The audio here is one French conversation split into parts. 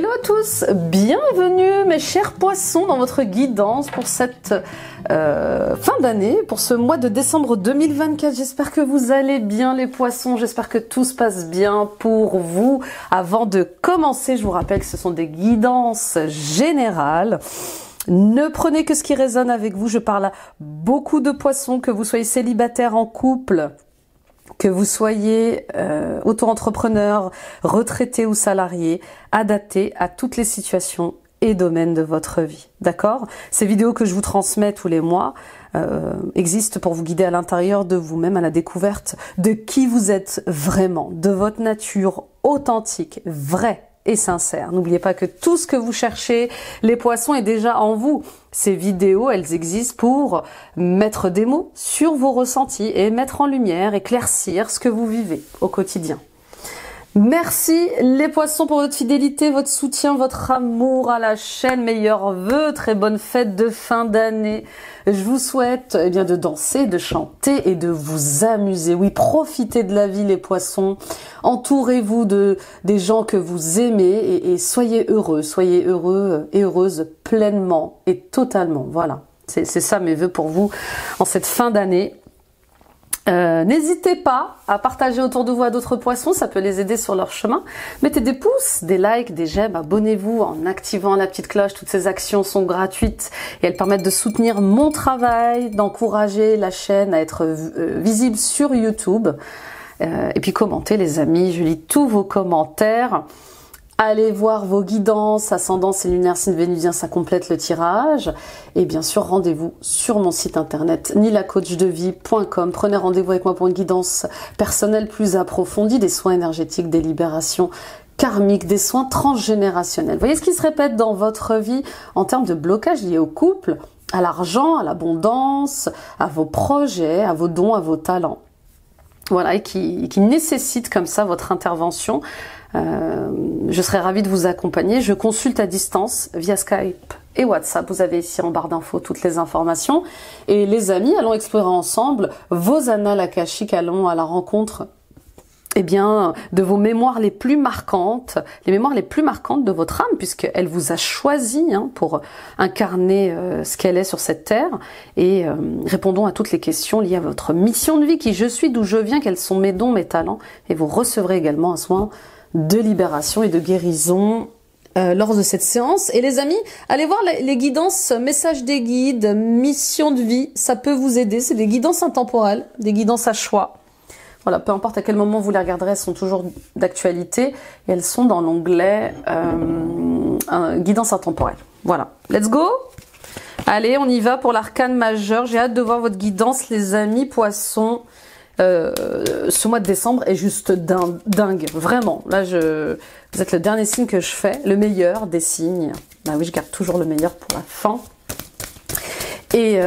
Hello à tous, bienvenue mes chers poissons dans votre guidance pour cette fin d'année, pour ce mois de décembre 2024. J'espère que vous allez bien les poissons, j'espère que tout se passe bien pour vous. Avant de commencer, je vous rappelle que ce sont des guidances générales. Ne prenez que ce qui résonne avec vous, je parle à beaucoup de poissons, que vous soyez célibataire, en couple, que vous soyez auto-entrepreneur, retraité ou salarié, adapté à toutes les situations et domaines de votre vie. D'accord? Ces vidéos que je vous transmets tous les mois existent pour vous guider à l'intérieur de vous-même, à la découverte de qui vous êtes vraiment, de votre nature authentique, vraie et sincère. N'oubliez pas que tout ce que vous cherchez, les poissons, est déjà en vous. Ces vidéos, elles existent pour mettre des mots sur vos ressentis et mettre en lumière, éclaircir ce que vous vivez au quotidien. Merci les poissons pour votre fidélité, votre soutien, votre amour à la chaîne. Meilleurs vœux, très bonne fête de fin d'année. Je vous souhaite bien de danser, de chanter et de vous amuser. Oui, profitez de la vie les poissons. Entourez-vous des gens que vous aimez et soyez heureux et heureuses pleinement et totalement. Voilà, c'est ça mes vœux pour vous en cette fin d'année. N'hésitez pas à partager autour de vous à d'autres poissons, ça peut les aider sur leur chemin. Mettez des pouces, des likes, des j'aime, abonnez-vous en activant la petite cloche. Toutes ces actions sont gratuites et elles permettent de soutenir mon travail, d'encourager la chaîne à être visible sur YouTube. Et puis commentez les amis, je lis tous vos commentaires. Allez voir vos guidances, ascendance et lunaire signe vénusien, ça complète le tirage. Et bien sûr, rendez-vous sur mon site internet nilacoachdevie.com. Prenez rendez-vous avec moi pour une guidance personnelle plus approfondie, des soins énergétiques, des libérations karmiques, des soins transgénérationnels. Voyez ce qui se répète dans votre vie en termes de blocage liés au couple, à l'argent, à l'abondance, à vos projets, à vos dons, à vos talents. Voilà, et qui nécessite comme ça votre intervention. Je serais ravie de vous accompagner. Je consulte à distance via Skype et WhatsApp. Vous avez ici en barre d'infos toutes les informations. Et les amis, allons explorer ensemble vos annales akashiques. Allons à la rencontre de vos mémoires les plus marquantes, de votre âme, puisqu'elle vous a choisi pour incarner ce qu'elle est sur cette terre, et répondons à toutes les questions liées à votre mission de vie, qui je suis, d'où je viens, quels sont mes dons, mes talents, et vous recevrez également un soin de libération et de guérison lors de cette séance. Et les amis, allez voir les guidances, messages des guides, mission de vie, ça peut vous aider, c'est des guidances intemporelles, des guidances à choix. Voilà, peu importe à quel moment vous les regarderez, elles sont toujours d'actualité et elles sont dans l'onglet guidance intemporelle. Voilà, let's go! Allez, on y va pour l'arcane majeur. J'ai hâte de voir votre guidance, les amis poissons. Ce mois de décembre est juste dingue, vraiment. Là, vous êtes le dernier signe que je fais, le meilleur des signes. Bah oui, je garde toujours le meilleur pour la fin. Et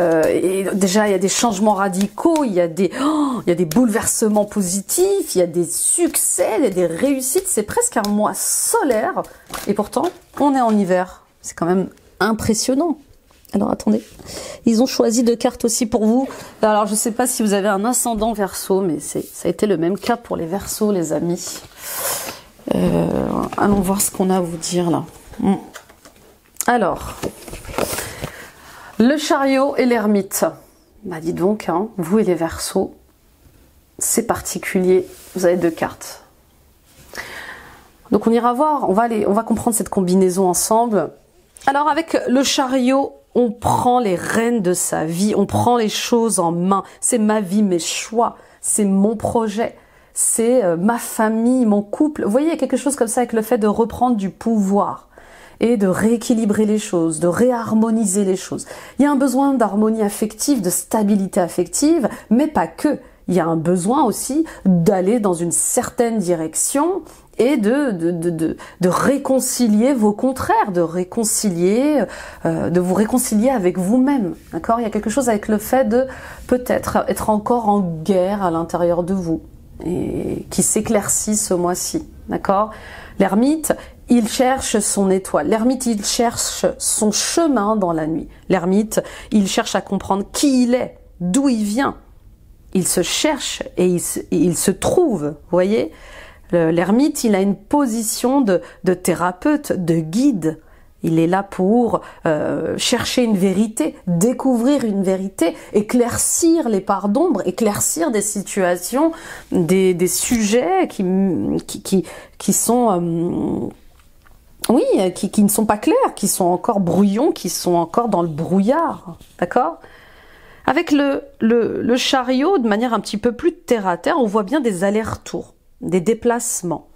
déjà, il y a des changements radicaux, il y a des bouleversements positifs, il y a des succès, il y a des réussites. C'est presque un mois solaire. Et pourtant, on est en hiver. C'est quand même impressionnant. Alors, attendez. Ils ont choisi 2 cartes aussi pour vous. Alors, je ne sais pas si vous avez un ascendant Verseau, mais ça a été le même cas pour les Verseaux, les amis. Allons voir ce qu'on a à vous dire, là. Alors... Le chariot et l'ermite. Bah dis donc, vous et les Verseaux, c'est particulier. Vous avez 2 cartes. Donc on ira voir, on va comprendre cette combinaison ensemble. Alors avec le chariot, on prend les rênes de sa vie, on prend les choses en main. C'est ma vie, mes choix, c'est mon projet, c'est ma famille, mon couple. Vous voyez, il y a quelque chose comme ça avec le fait de reprendre du pouvoir et de rééquilibrer les choses, de réharmoniser les choses. Il y a un besoin d'harmonie affective, de stabilité affective, mais pas que. Il y a un besoin aussi d'aller dans une certaine direction et de réconcilier vos contraires, de vous réconcilier avec vous-même. D'accord? Il y a quelque chose avec le fait de peut-être être encore en guerre à l'intérieur de vous et qui s'éclaircit ce mois-ci. D'accord? L'ermite, il cherche son étoile. L'ermite, il cherche son chemin dans la nuit. L'ermite, il cherche à comprendre qui il est, d'où il vient. Il se cherche et il se trouve, vous voyez. L'ermite, il a une position de thérapeute, de guide. Il est là pour chercher une vérité, découvrir une vérité, éclaircir les parts d'ombre, éclaircir des situations, des sujets qui sont oui, qui ne sont pas clairs, qui sont encore brouillons, qui sont encore dans le brouillard, d'accord? Avec le chariot, de manière un petit peu plus terre à terre, on voit bien des allers-retours, des déplacements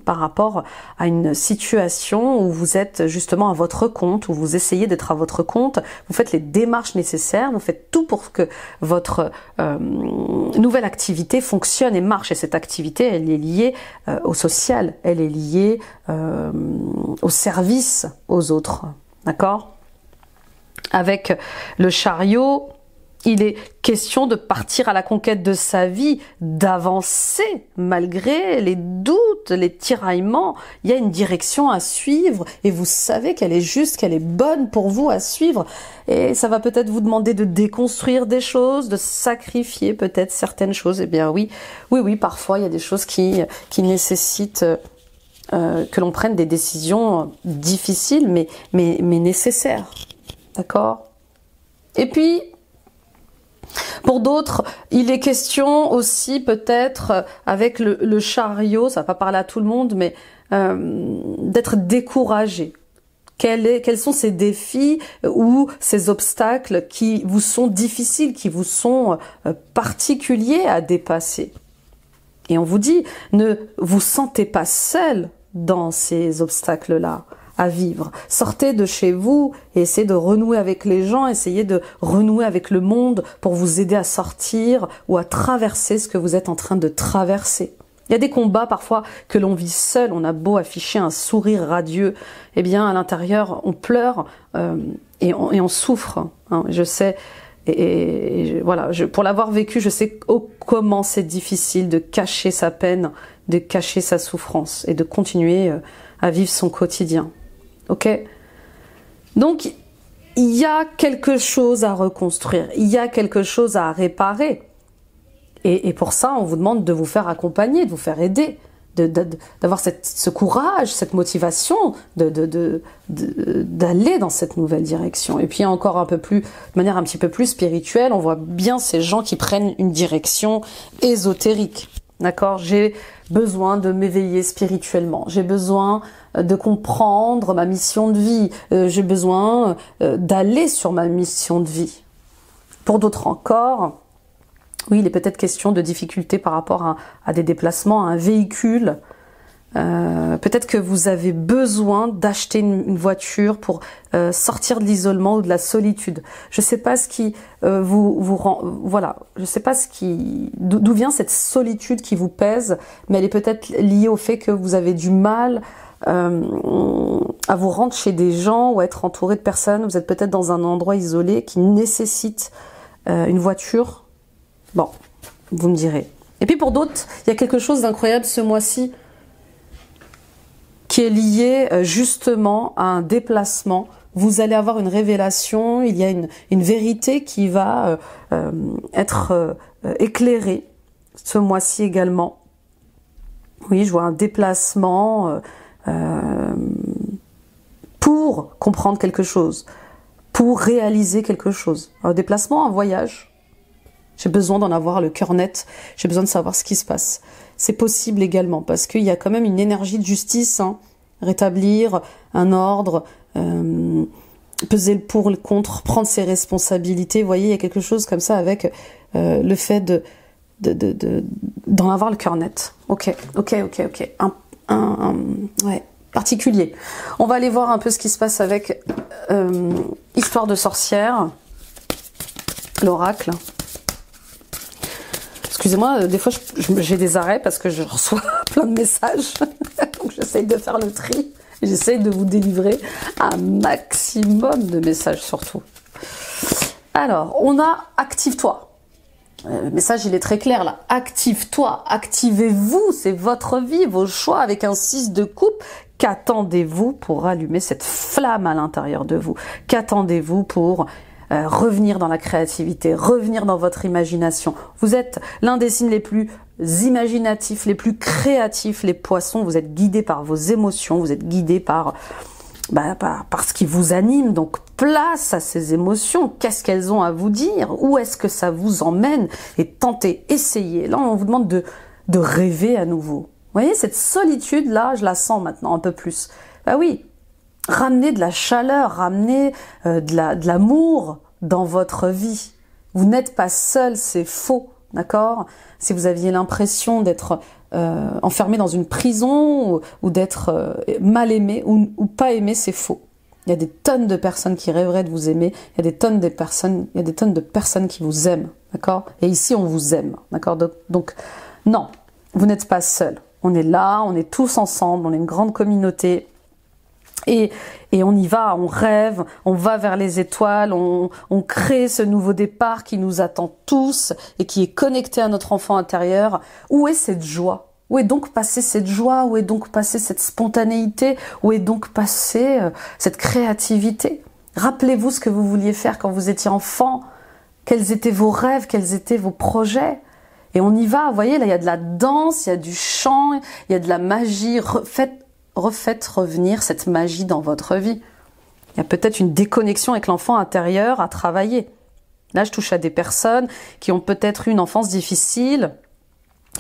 par rapport à une situation où vous êtes justement à votre compte, où vous essayez d'être à votre compte, vous faites les démarches nécessaires, vous faites tout pour que votre nouvelle activité fonctionne et marche. Et cette activité, elle est liée au social, elle est liée au service aux autres, d'accord? Avec le chariot, il est question de partir à la conquête de sa vie, d'avancer malgré les doutes, les tiraillements. Il y a une direction à suivre et vous savez qu'elle est juste, qu'elle est bonne pour vous à suivre. Et ça va peut-être vous demander de déconstruire des choses, de sacrifier peut-être certaines choses. Eh bien oui, parfois il y a des choses qui nécessitent que l'on prenne des décisions difficiles mais nécessaires. D'accord? Et puis, pour d'autres, il est question aussi peut-être avec le chariot, ça va pas parler à tout le monde, mais d'être découragé. Quels sont ces défis ou ces obstacles qui vous sont difficiles, qui vous sont particuliers à dépasser? Et on vous dit, ne vous sentez pas seul dans ces obstacles-là à vivre. Sortez de chez vous et essayez de renouer avec les gens, essayez de renouer avec le monde pour vous aider à sortir ou à traverser ce que vous êtes en train de traverser. Il y a des combats parfois que l'on vit seul, on a beau afficher un sourire radieux, eh bien à l'intérieur on pleure et on souffre. Hein. Je sais, voilà, pour l'avoir vécu, je sais comment c'est difficile de cacher sa peine, de cacher sa souffrance et de continuer à vivre son quotidien. Ok? Donc, il y a quelque chose à reconstruire, il y a quelque chose à réparer. Et pour ça, on vous demande de vous faire accompagner, de vous faire aider, d'avoir ce courage, cette motivation, d'aller dans cette nouvelle direction. Et puis encore un peu plus, de manière un petit peu plus spirituelle, on voit bien ces gens qui prennent une direction ésotérique. D'accord? J'ai besoin de m'éveiller spirituellement. J'ai besoin de comprendre ma mission de vie. J'ai besoin d'aller sur ma mission de vie. Pour d'autres encore, oui, il est peut-être question de difficultés par rapport à des déplacements, à un véhicule. Peut-être que vous avez besoin d'acheter une voiture pour sortir de l'isolement ou de la solitude. Je ne sais pas ce qui vous rend, voilà, je sais pas d'où vient cette solitude qui vous pèse, mais elle est peut-être liée au fait que vous avez du mal à vous rendre chez des gens ou à être entouré de personnes. Vous êtes peut-être dans un endroit isolé qui nécessite une voiture. Bon, vous me direz. Et puis pour d'autres, il y a quelque chose d'incroyable ce mois-ci qui est lié justement à un déplacement. Vous allez avoir une révélation, il y a une vérité qui va être éclairée ce mois-ci également. Oui, je vois un déplacement pour comprendre quelque chose, pour réaliser quelque chose. Un déplacement, un voyage. J'ai besoin d'en avoir le cœur net, j'ai besoin de savoir ce qui se passe. C'est possible également, parce qu'il y a quand même une énergie de justice, hein, rétablir un ordre, peser le pour, le contre, prendre ses responsabilités. Vous voyez, il y a quelque chose comme ça avec le fait d'en avoir le cœur net. Ok. Ouais, particulier. On va aller voir un peu ce qui se passe avec Histoire de sorcière, l'oracle. Excusez-moi, des fois j'ai des arrêts parce que je reçois plein de messages. Donc j'essaye de faire le tri. J'essaye de vous délivrer un maximum de messages surtout. Alors, on a active-toi. Le message il est très clair là. Active-toi, activez-vous, c'est votre vie, vos choix avec un 6 de coupe. Qu'attendez-vous pour allumer cette flamme à l'intérieur de vous? Qu'attendez-vous pour revenir dans la créativité, revenir dans votre imagination? Vous êtes l'un des signes les plus imaginatifs, les plus créatifs, les poissons. Vous êtes guidés par vos émotions, vous êtes guidés par ce qui vous anime. Donc place à ces émotions, qu'est-ce qu'elles ont à vous dire, où est-ce que ça vous emmène, et tentez, essayez. Là on vous demande de rêver à nouveau. Vous voyez, cette solitude là, je la sens maintenant un peu plus. Bah oui, ramenez de la chaleur, ramenez de l'amour dans votre vie. Vous n'êtes pas seul, c'est faux, d'accord? Si vous aviez l'impression d'être enfermé dans une prison ou d'être mal aimé ou pas aimé, c'est faux. Il y a des tonnes de personnes qui rêveraient de vous aimer, il y a des tonnes de personnes qui vous aiment, d'accord? Et ici, on vous aime, d'accord? Donc, non, vous n'êtes pas seul. On est là, on est tous ensemble, on est une grande communauté. Et on y va, on rêve, on va vers les étoiles, on crée ce nouveau départ qui nous attend tous et qui est connecté à notre enfant intérieur. Où est cette joie? Où est donc passée cette joie? Où est donc passée cette spontanéité? Où est donc passée cette créativité? Rappelez-vous ce que vous vouliez faire quand vous étiez enfant. Quels étaient vos rêves? Quels étaient vos projets? Et on y va, vous voyez, là il y a de la danse, il y a du chant, il y a de la magie. Refaites revenir cette magie dans votre vie. Il y a peut-être une déconnexion avec l'enfant intérieur à travailler. Là, je touche à des personnes qui ont peut-être eu une enfance difficile,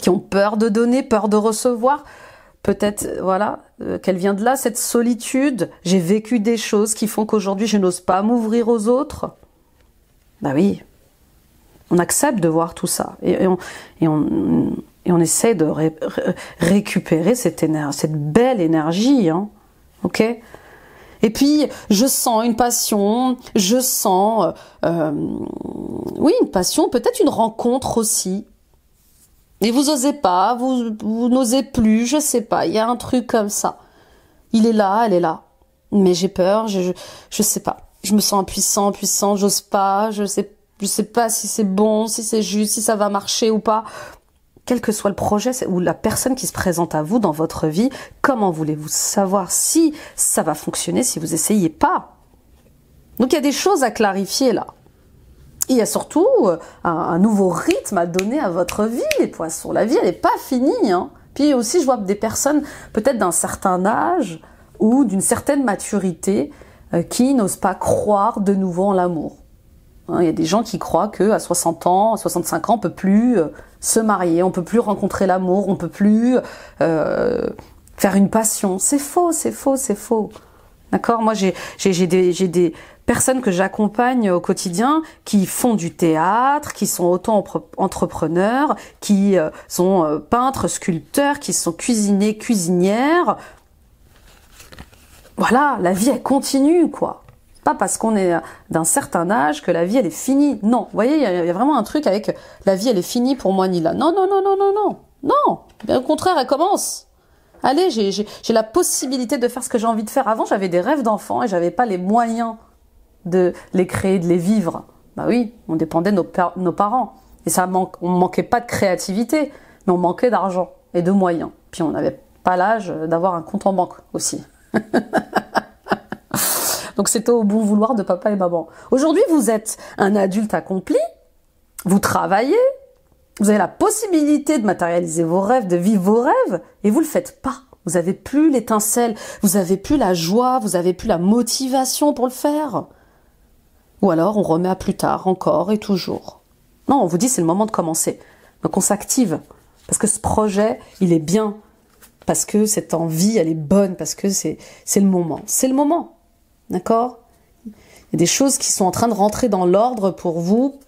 qui ont peur de donner, peur de recevoir. Peut-être, voilà, qu'elle vient de là, cette solitude. J'ai vécu des choses qui font qu'aujourd'hui, je n'ose pas m'ouvrir aux autres. Bah oui, on accepte de voir tout ça. Et on essaie de récupérer cette belle énergie, hein, ok? Et puis, je sens une passion, je sens, oui, une passion, peut-être une rencontre aussi. Et vous osez pas, vous n'osez plus, je sais pas, il y a un truc comme ça. Il est là, elle est là. Mais j'ai peur, je sais pas. Je me sens impuissant, j'ose pas, je sais pas si c'est bon, si c'est juste, si ça va marcher ou pas. Quel que soit le projet ou la personne qui se présente à vous dans votre vie, comment voulez-vous savoir si ça va fonctionner si vous essayez pas? Donc il y a des choses à clarifier là. Il y a surtout un nouveau rythme à donner à votre vie, les poissons. La vie, elle n'est pas finie, hein. Puis aussi, je vois des personnes peut-être d'un certain âge ou d'une certaine maturité qui n'osent pas croire de nouveau en l'amour. Il y a des gens qui croient qu'à 60 ans, à 65 ans, on ne peut plus se marier, on ne peut plus rencontrer l'amour, on ne peut plus faire une passion. C'est faux, c'est faux, c'est faux. D'accord? Moi, j'ai des personnes que j'accompagne au quotidien qui font du théâtre, qui sont auto-entrepreneurs, qui sont peintres, sculpteurs, qui sont cuisinières. Voilà, la vie, elle continue, quoi. Pas parce qu'on est d'un certain âge que la vie, elle est finie. Non, vous voyez, il y a vraiment un truc avec la vie, elle est finie pour moi, Nila. Non, non, non, non, non, non. Non, bien au contraire, elle commence. Allez, j'ai la possibilité de faire ce que j'ai envie de faire. Avant, j'avais des rêves d'enfant et j'avais pas les moyens de les créer, de les vivre. Bah oui, on dépendait de nos parents. Et on manquait pas de créativité, mais on manquait d'argent et de moyens. Puis on n'avait pas l'âge d'avoir un compte en banque aussi. Donc c'était au bon vouloir de papa et maman. Aujourd'hui, vous êtes un adulte accompli, vous travaillez, vous avez la possibilité de matérialiser vos rêves, de vivre vos rêves, et vous le faites pas. Vous avez plus l'étincelle, vous avez plus la joie, vous avez plus la motivation pour le faire. Ou alors on remet à plus tard, encore et toujours. Non, on vous dit c'est le moment de commencer. Donc on s'active, parce que ce projet, il est bien, parce que cette envie, elle est bonne, parce que c'est le moment. C'est le moment, d'accord? Il y a des choses qui sont en train de rentrer dans l'ordre pour vous,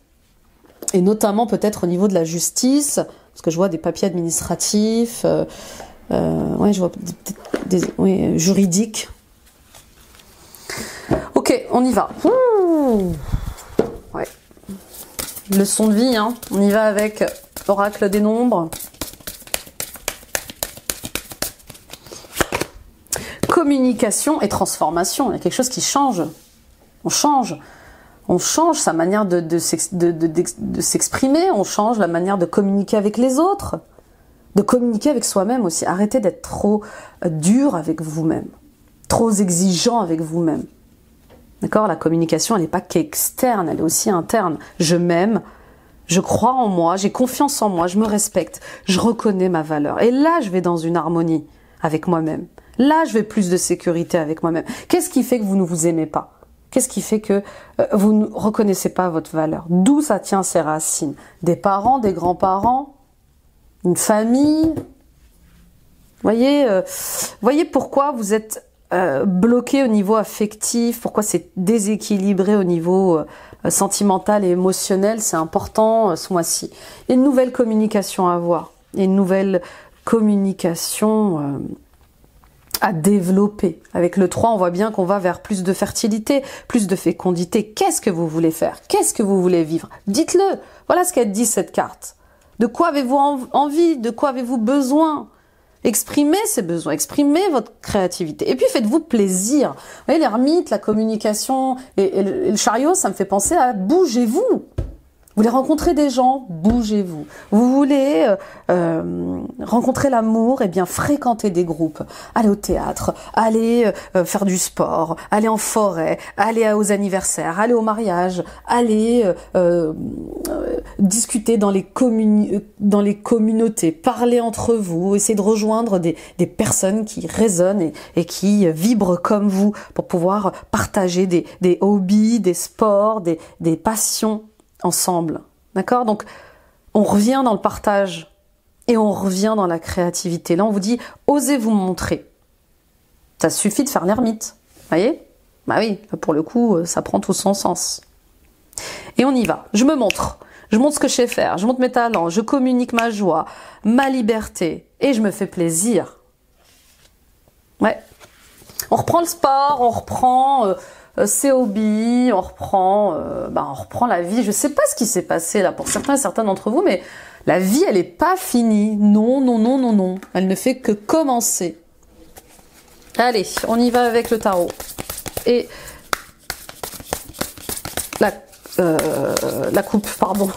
et notamment peut-être au niveau de la justice, parce que je vois des papiers administratifs, ouais, je vois oui, juridiques. Ok, on y va. Ouais. Leçon de vie, hein. On y va avec l'oracle des nombres. Communication et transformation. Il y a quelque chose qui change. On change. On change sa manière de s'exprimer, on change la manière de communiquer avec les autres, de communiquer avec soi-même aussi. Arrêtez d'être trop dur avec vous-même, trop exigeant avec vous-même. D'accord? La communication, elle n'est pas qu'externe, elle est aussi interne. Je m'aime, Je crois en moi, j'ai confiance en moi, je me respecte, je reconnais ma valeur. Et là, je vais dans une harmonie avec moi-même. Là, je vais plus de sécurité avec moi-même. Qu'est-ce qui fait que vous ne vous aimez pas? Qu'est-ce qui fait que vous ne reconnaissez pas votre valeur? D'où ça tient ses racines? Des parents, des grands-parents, une famille? Voyez pourquoi vous êtes bloqué au niveau affectif, pourquoi c'est déséquilibré au niveau sentimental et émotionnel. C'est important ce mois-ci. Il y a une nouvelle communication à avoir. Il y a une nouvelle communication à développer. Avec le 3, on voit bien qu'on va vers plus de fertilité, plus de fécondité. Qu'est-ce que vous voulez faire? Qu'est-ce que vous voulez vivre? Dites-le. Voilà ce qu'elle dit, cette carte. De quoi avez-vous envie? De quoi avez-vous besoin? Exprimez ces besoins, exprimez votre créativité. Et puis faites-vous plaisir. Vous voyez, l'ermite, la communication et le chariot, ça me fait penser à bougez-vous. Vous voulez rencontrer des gens, bougez-vous. Vous voulez rencontrer l'amour, eh bien fréquentez des groupes. Allez au théâtre, allez faire du sport, allez en forêt, allez aux anniversaires, allez au mariage, allez discuter dans les communautés, parlez entre vous, essayez de rejoindre des personnes qui résonnent et qui vibrent comme vous pour pouvoir partager des hobbies, des sports, des passions ensemble, d'accord? Donc, on revient dans le partage et on revient dans la créativité. Là, on vous dit, osez vous montrer. Ça suffit de faire l'ermite, voyez? Bah oui, pour le coup, ça prend tout son sens. Et on y va. Je me montre. Je montre ce que je sais faire. Je montre mes talents. Je communique ma joie, ma liberté. Et je me fais plaisir. Ouais. On reprend le sport, on reprend... ses hobbies, on reprend la vie. Je sais pas ce qui s'est passé là pour certains et certaines d'entre vous, mais la vie, elle est pas finie. Non, non, non, non, non. Elle ne fait que commencer. Allez, on y va avec le tarot. Et la coupe, pardon.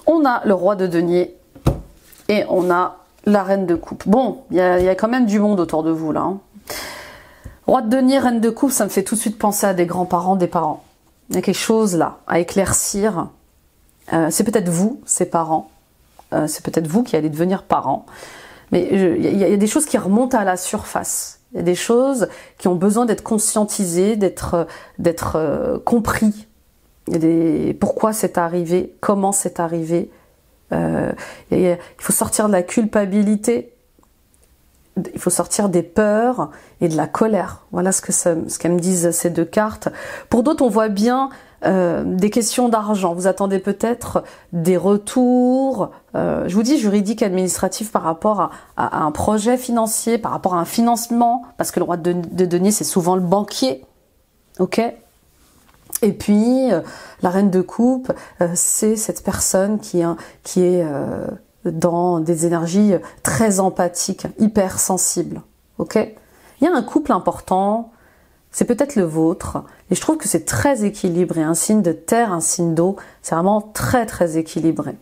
On a le roi de denier et on a la reine de coupe. Bon, il y a quand même du monde autour de vous là. Hein. Roi de denier, reine de coupe, ça me fait tout de suite penser à des grands-parents, des parents. Il y a quelque chose là à éclaircir. C'est peut-être vous, ces parents. C'est peut-être vous qui allez devenir parents. Mais il y a des choses qui remontent à la surface. Il y a des choses qui ont besoin d'être conscientisées, d'être compris. Il y a pourquoi c'est arrivé, comment c'est arrivé. Il faut sortir de la culpabilité, il faut sortir des peurs et de la colère. Voilà ce qu'elles me disent ces deux cartes. Pour d'autres, on voit bien des questions d'argent. Vous attendez peut-être des retours, je vous dis juridique, administratif par rapport à un projet financier, par rapport à un financement, parce que le roi de denier, c'est souvent le banquier. Ok ? Et puis, la reine de coupe, c'est cette personne qui est dans des énergies très empathiques, hyper sensibles. Ok ? Il y a un couple important, c'est peut-être le vôtre, et je trouve que c'est très équilibré. Un signe de terre, un signe d'eau, c'est vraiment très très équilibré.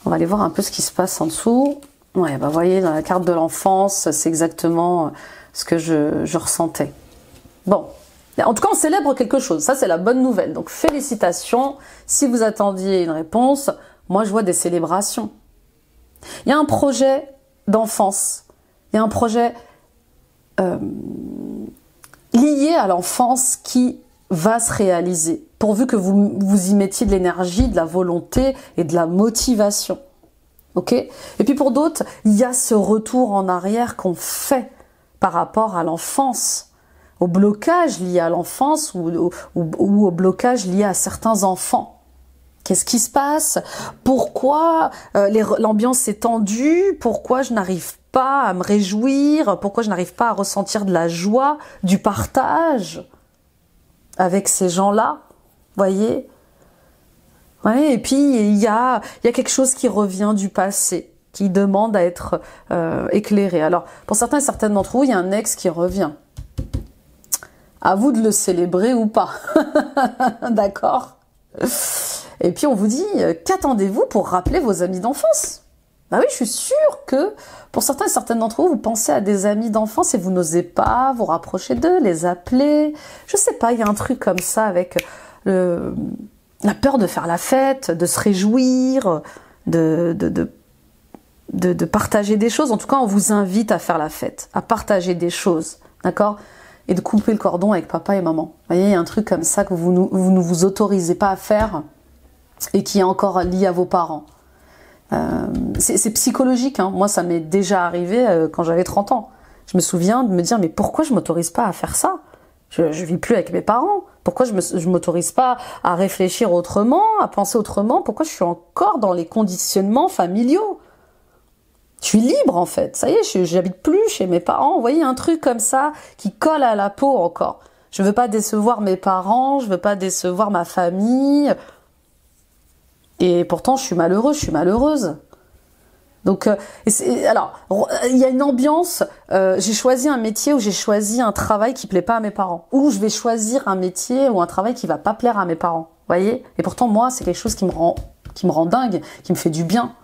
On va aller voir un peu ce qui se passe en dessous. Ouais, bah voyez, dans la carte de l'enfance, c'est exactement ce que je ressentais. Bon. En tout cas, on célèbre quelque chose. Ça, c'est la bonne nouvelle. Donc, félicitations. Si vous attendiez une réponse, moi, je vois des célébrations. Il y a un projet d'enfance. Il y a un projet lié à l'enfance qui va se réaliser, pourvu que vous y mettiez de l'énergie, de la volonté et de la motivation. Ok ? Et puis, pour d'autres, il y a ce retour en arrière qu'on fait par rapport à l'enfance. Au blocage lié à l'enfance ou au blocage lié à certains enfants. Qu'est-ce qui se passe? Pourquoi l'ambiance est tendue? Pourquoi je n'arrive pas à me réjouir? Pourquoi je n'arrive pas à ressentir de la joie, du partage avec ces gens-là? Voyez? Ouais, et puis il y a quelque chose qui revient du passé, qui demande à être éclairé. Alors, pour certains et certaines d'entre vous, il y a un ex qui revient. À vous de le célébrer ou pas. D'accord? Et puis on vous dit, qu'attendez-vous pour rappeler vos amis d'enfance? Bah oui, je suis sûre que pour certains et certaines d'entre vous, vous pensez à des amis d'enfance et vous n'osez pas vous rapprocher d'eux, les appeler. Je sais pas, il y a un truc comme ça avec la peur de faire la fête, de se réjouir, de partager des choses. En tout cas, on vous invite à faire la fête, à partager des choses, d'accord? Et de couper le cordon avec papa et maman. Vous voyez, il y a un truc comme ça que vous ne vous autorisez pas à faire et qui est encore lié à vos parents. C'est psychologique, hein. Moi ça m'est déjà arrivé quand j'avais 30 ans. Je me souviens de me dire mais pourquoi je m'autorise pas à faire ça? Je vis plus avec mes parents. Pourquoi je m'autorise pas à réfléchir autrement, à penser autrement? Pourquoi je suis encore dans les conditionnements familiaux? Je suis libre en fait, ça y est, j'habite plus chez mes parents. Vous voyez, un truc comme ça qui colle à la peau encore. Je veux pas décevoir mes parents, je veux pas décevoir ma famille. Et pourtant, je suis malheureux, je suis malheureuse. Donc, alors, il y a une ambiance. J'ai choisi un métier ou j'ai choisi un travail qui plaît pas à mes parents. Ou je vais choisir un métier ou un travail qui va pas plaire à mes parents. Voyez. Et pourtant, moi, c'est quelque chose qui me rend dingue, qui me fait du bien.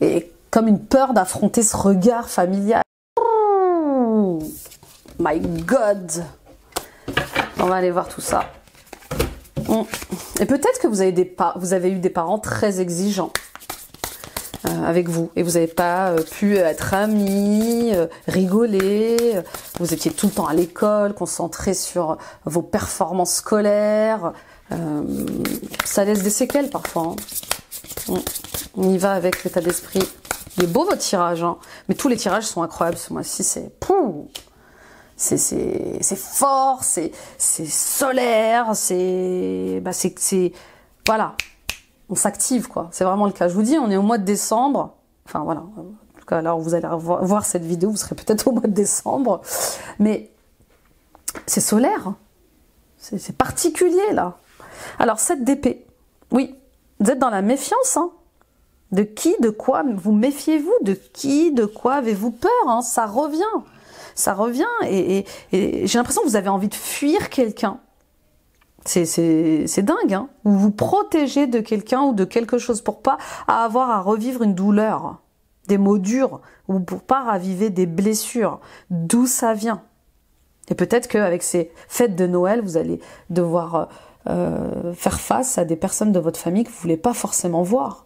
Et comme une peur d'affronter ce regard familial. Oh, my God. On va aller voir tout ça. Et peut-être que vous avez eu des parents très exigeants avec vous et vous n'avez pas pu être amis, rigoler, vous étiez tout le temps à l'école, concentré sur vos performances scolaires, ça laisse des séquelles parfois. Hein. On y va avec l'état d'esprit. Il est beau votre tirage, hein, mais tous les tirages sont incroyables ce mois-ci, c'est fort, c'est solaire, voilà, on s'active quoi. C'est vraiment le cas. Je vous dis, on est au mois de décembre. Enfin voilà. En tout cas, là où vous allez voir cette vidéo, vous serez peut-être au mois de décembre, mais c'est solaire, c'est particulier là. Alors 7 d'épée, oui, vous êtes dans la méfiance, hein. De qui, de quoi vous méfiez-vous? De qui, de quoi avez-vous peur, hein? Ça revient. Ça revient et j'ai l'impression que vous avez envie de fuir quelqu'un. C'est dingue, hein. Vous vous protégez de quelqu'un ou de quelque chose pour pas avoir à revivre une douleur, des mots durs, ou pour pas raviver des blessures. D'où ça vient? Et peut-être qu'avec ces fêtes de Noël, vous allez devoir faire face à des personnes de votre famille que vous voulez pas forcément voir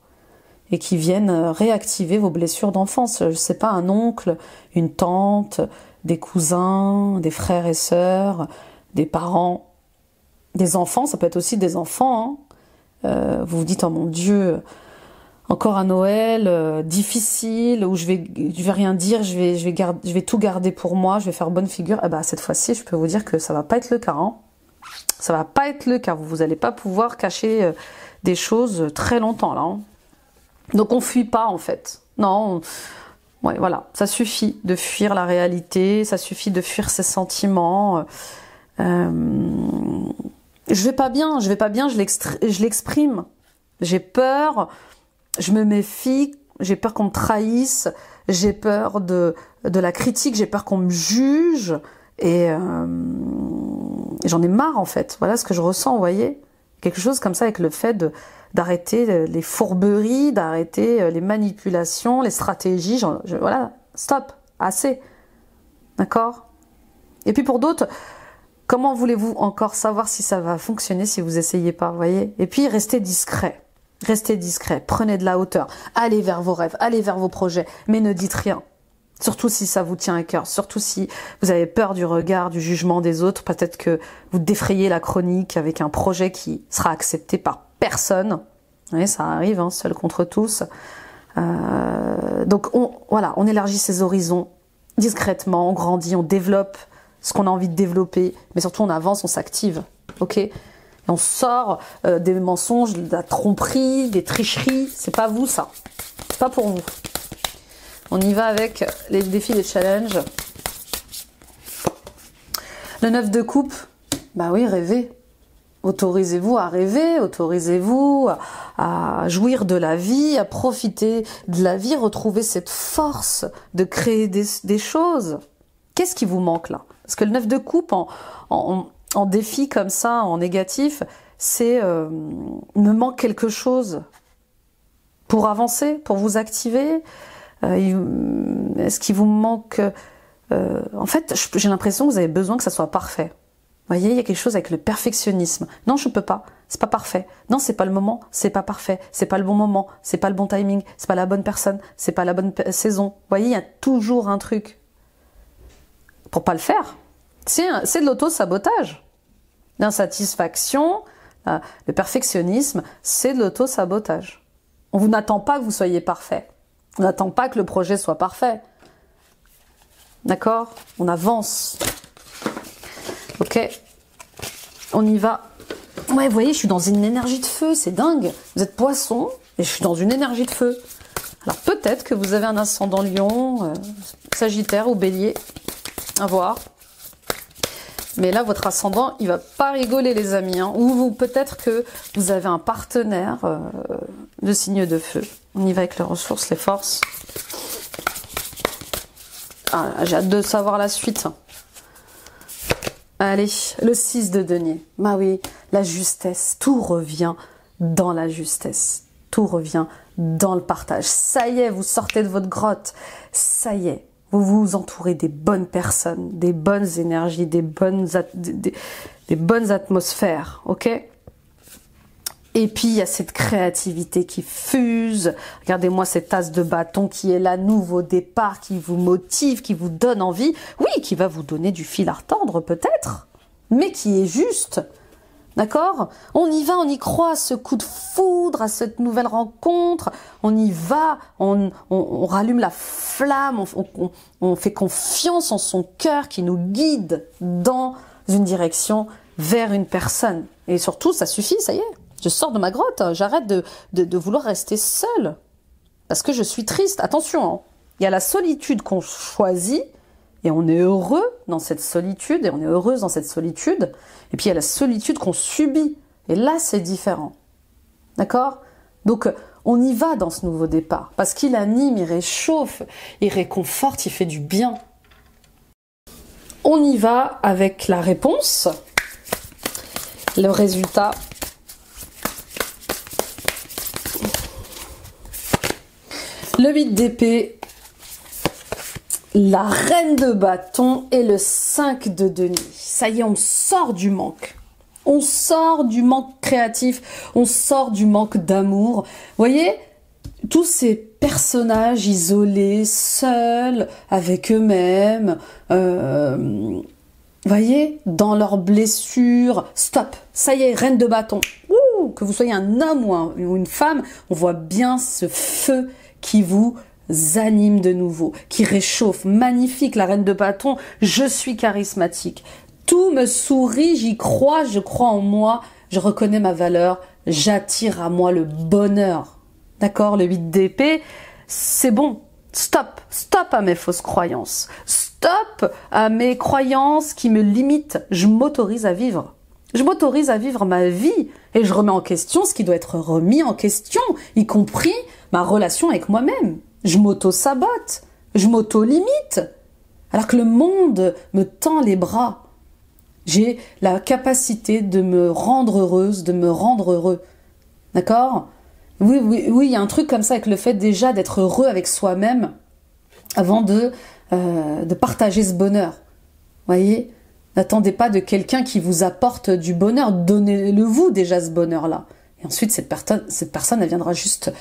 et qui viennent réactiver vos blessures d'enfance. Je sais pas, un oncle, une tante, des cousins, des frères et sœurs, des parents, des enfants, ça peut être aussi des enfants. Hein. Vous vous dites, oh mon Dieu, encore un Noël difficile, où je vais rien dire, je vais tout garder pour moi, je vais faire bonne figure. Eh ben, cette fois-ci, je peux vous dire que ça va pas être le cas. Hein. Ça va pas être le cas. Vous allez pas pouvoir cacher des choses très longtemps, là. Hein. Donc on fuit pas en fait. Non, ouais, voilà, ça suffit de fuir la réalité, ça suffit de fuir ses sentiments. Je vais pas bien, je l'exprime. J'ai peur, je me méfie, j'ai peur qu'on me trahisse, j'ai peur de la critique, j'ai peur qu'on me juge et j'en ai marre en fait. Voilà ce que je ressens, vous voyez. Quelque chose comme ça avec le fait d'arrêter les fourberies, d'arrêter les manipulations, les stratégies. Voilà, stop, assez. D'accord? Et puis pour d'autres, comment voulez-vous encore savoir si ça va fonctionner si vous essayez pas, vous voyez? Et puis restez discret. Restez discret, prenez de la hauteur, allez vers vos rêves, allez vers vos projets, mais ne dites rien. Surtout si ça vous tient à cœur, surtout si vous avez peur du regard, du jugement des autres, peut-être que vous défrayez la chronique avec un projet qui sera accepté par personne. Vous voyez, ça arrive, hein, seul contre tous. Donc voilà, on élargit ses horizons discrètement, on grandit, on développe ce qu'on a envie de développer, mais surtout on avance, on s'active, ok? Et on sort des mensonges, de la tromperie, des tricheries, c'est pas vous ça, c'est pas pour vous. On y va avec les défis, les challenges. Le 9 de coupe, bah oui, rêvez. Autorisez-vous à rêver, autorisez-vous à jouir de la vie, à profiter de la vie, retrouver cette force de créer des choses. Qu'est-ce qui vous manque là? Parce que le 9 de coupe en défi comme ça, en négatif, c'est me manque quelque chose. pour avancer, pour vous activer. Est-ce qu'il vous manque... en fait, j'ai l'impression que vous avez besoin que ça soit parfait. Vous voyez, il y a quelque chose avec le perfectionnisme. Non, je peux pas. C'est pas parfait. Non, c'est pas le moment. C'est pas parfait. C'est pas le bon moment. C'est pas le bon timing. C'est pas la bonne personne. C'est pas la bonne saison. Vous voyez, il y a toujours un truc pour pas le faire. C'est de l'auto-sabotage. L'insatisfaction, le perfectionnisme, c'est de l'auto-sabotage. On vous n'attend pas que vous soyez parfait. On n'attend pas que le projet soit parfait. D'accord? On avance. Ok, on y va. Ouais, vous voyez, je suis dans une énergie de feu, c'est dingue. Vous êtes poisson et je suis dans une énergie de feu. Alors peut-être que vous avez un ascendant lion, sagittaire ou bélier, à voir. Mais là, votre ascendant, il va pas rigoler, les amis. Hein. Ou peut-être que vous avez un partenaire de signe de feu. On y va avec les ressources, les forces. Ah, j'ai hâte de savoir la suite. Allez, le 6 de denier. Bah oui, la justesse. Tout revient dans la justesse. Tout revient dans le partage. Ça y est, vous sortez de votre grotte. Ça y est, vous vous entourez des bonnes personnes, des bonnes énergies, des bonnes atmosphères, ok? Et puis, il y a cette créativité qui fuse. Regardez-moi cette as de bâton qui est là, nouveau départ, qui vous motive, qui vous donne envie. Oui, qui va vous donner du fil à retordre peut-être, mais qui est juste. D'accord? On y va, on y croit à ce coup de foudre, à cette nouvelle rencontre. On y va, on rallume la flamme, on fait confiance en son cœur qui nous guide dans une direction vers une personne. Et surtout, ça suffit, ça y est. Je sors de ma grotte, j'arrête de vouloir rester seule. Parce que je suis triste. Attention, hein. Il y a la solitude qu'on choisit, et on est heureux dans cette solitude, et on est heureuse dans cette solitude. Et puis il y a la solitude qu'on subit. Et là, c'est différent. D'accord? Donc, on y va dans ce nouveau départ. Parce qu'il anime, il réchauffe, il réconforte, il fait du bien. On y va avec la réponse. Le résultat... Le 8 d'épée, la reine de bâton et le 5 de denier. Ça y est, on sort du manque. On sort du manque créatif, on sort du manque d'amour. Vous voyez, tous ces personnages isolés, seuls, avec eux-mêmes, voyez, dans leurs blessures. Stop, ça y est, reine de bâton. Ouh, que vous soyez un homme ou une femme, on voit bien ce feu qui vous anime de nouveau, qui réchauffe. Magnifique, la reine de bâton, je suis charismatique. Tout me sourit, j'y crois, je crois en moi, je reconnais ma valeur, j'attire à moi le bonheur. D'accord, le 8 d'épée, c'est bon. Stop, stop à mes fausses croyances. Stop à mes croyances qui me limitent. Je m'autorise à vivre. Je m'autorise à vivre ma vie et je remets en question ce qui doit être remis en question, y compris ma relation avec moi-même. Je m'auto-sabote, je m'auto-limite, alors que le monde me tend les bras. J'ai la capacité de me rendre heureuse, de me rendre heureux. D'accord? Oui, il y a un truc comme ça avec le fait déjà d'être heureux avec soi-même avant de partager ce bonheur. Voyez? N'attendez pas de quelqu'un qui vous apporte du bonheur. Donnez-le vous déjà ce bonheur-là. Et ensuite, cette personne, elle viendra juste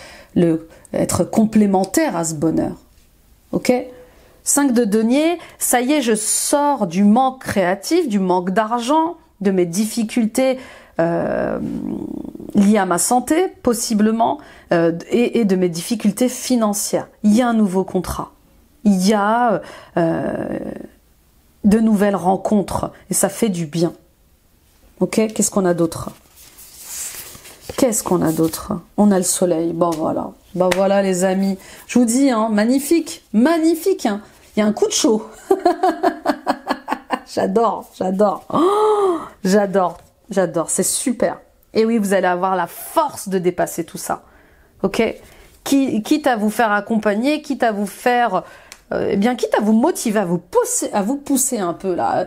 être complémentaire à ce bonheur. Ok? 5 de denier, ça y est, je sors du manque créatif, du manque d'argent, de mes difficultés liées à ma santé, possiblement, et de mes difficultés financières. Il y a un nouveau contrat. Il y a de nouvelles rencontres, et ça fait du bien. Ok? Qu'est-ce qu'on a d'autre? Qu'est-ce qu'on a d'autre? On a le soleil. Bon voilà. Ben voilà les amis. Je vous dis, hein, magnifique. Magnifique. Hein. Il y a un coup de chaud. J'adore. J'adore. Oh, j'adore. J'adore. C'est super. Et oui, vous allez avoir la force de dépasser tout ça. Ok? Quitte à vous faire accompagner, quitte à vous faire... quitte à vous motiver, à vous pousser un peu là.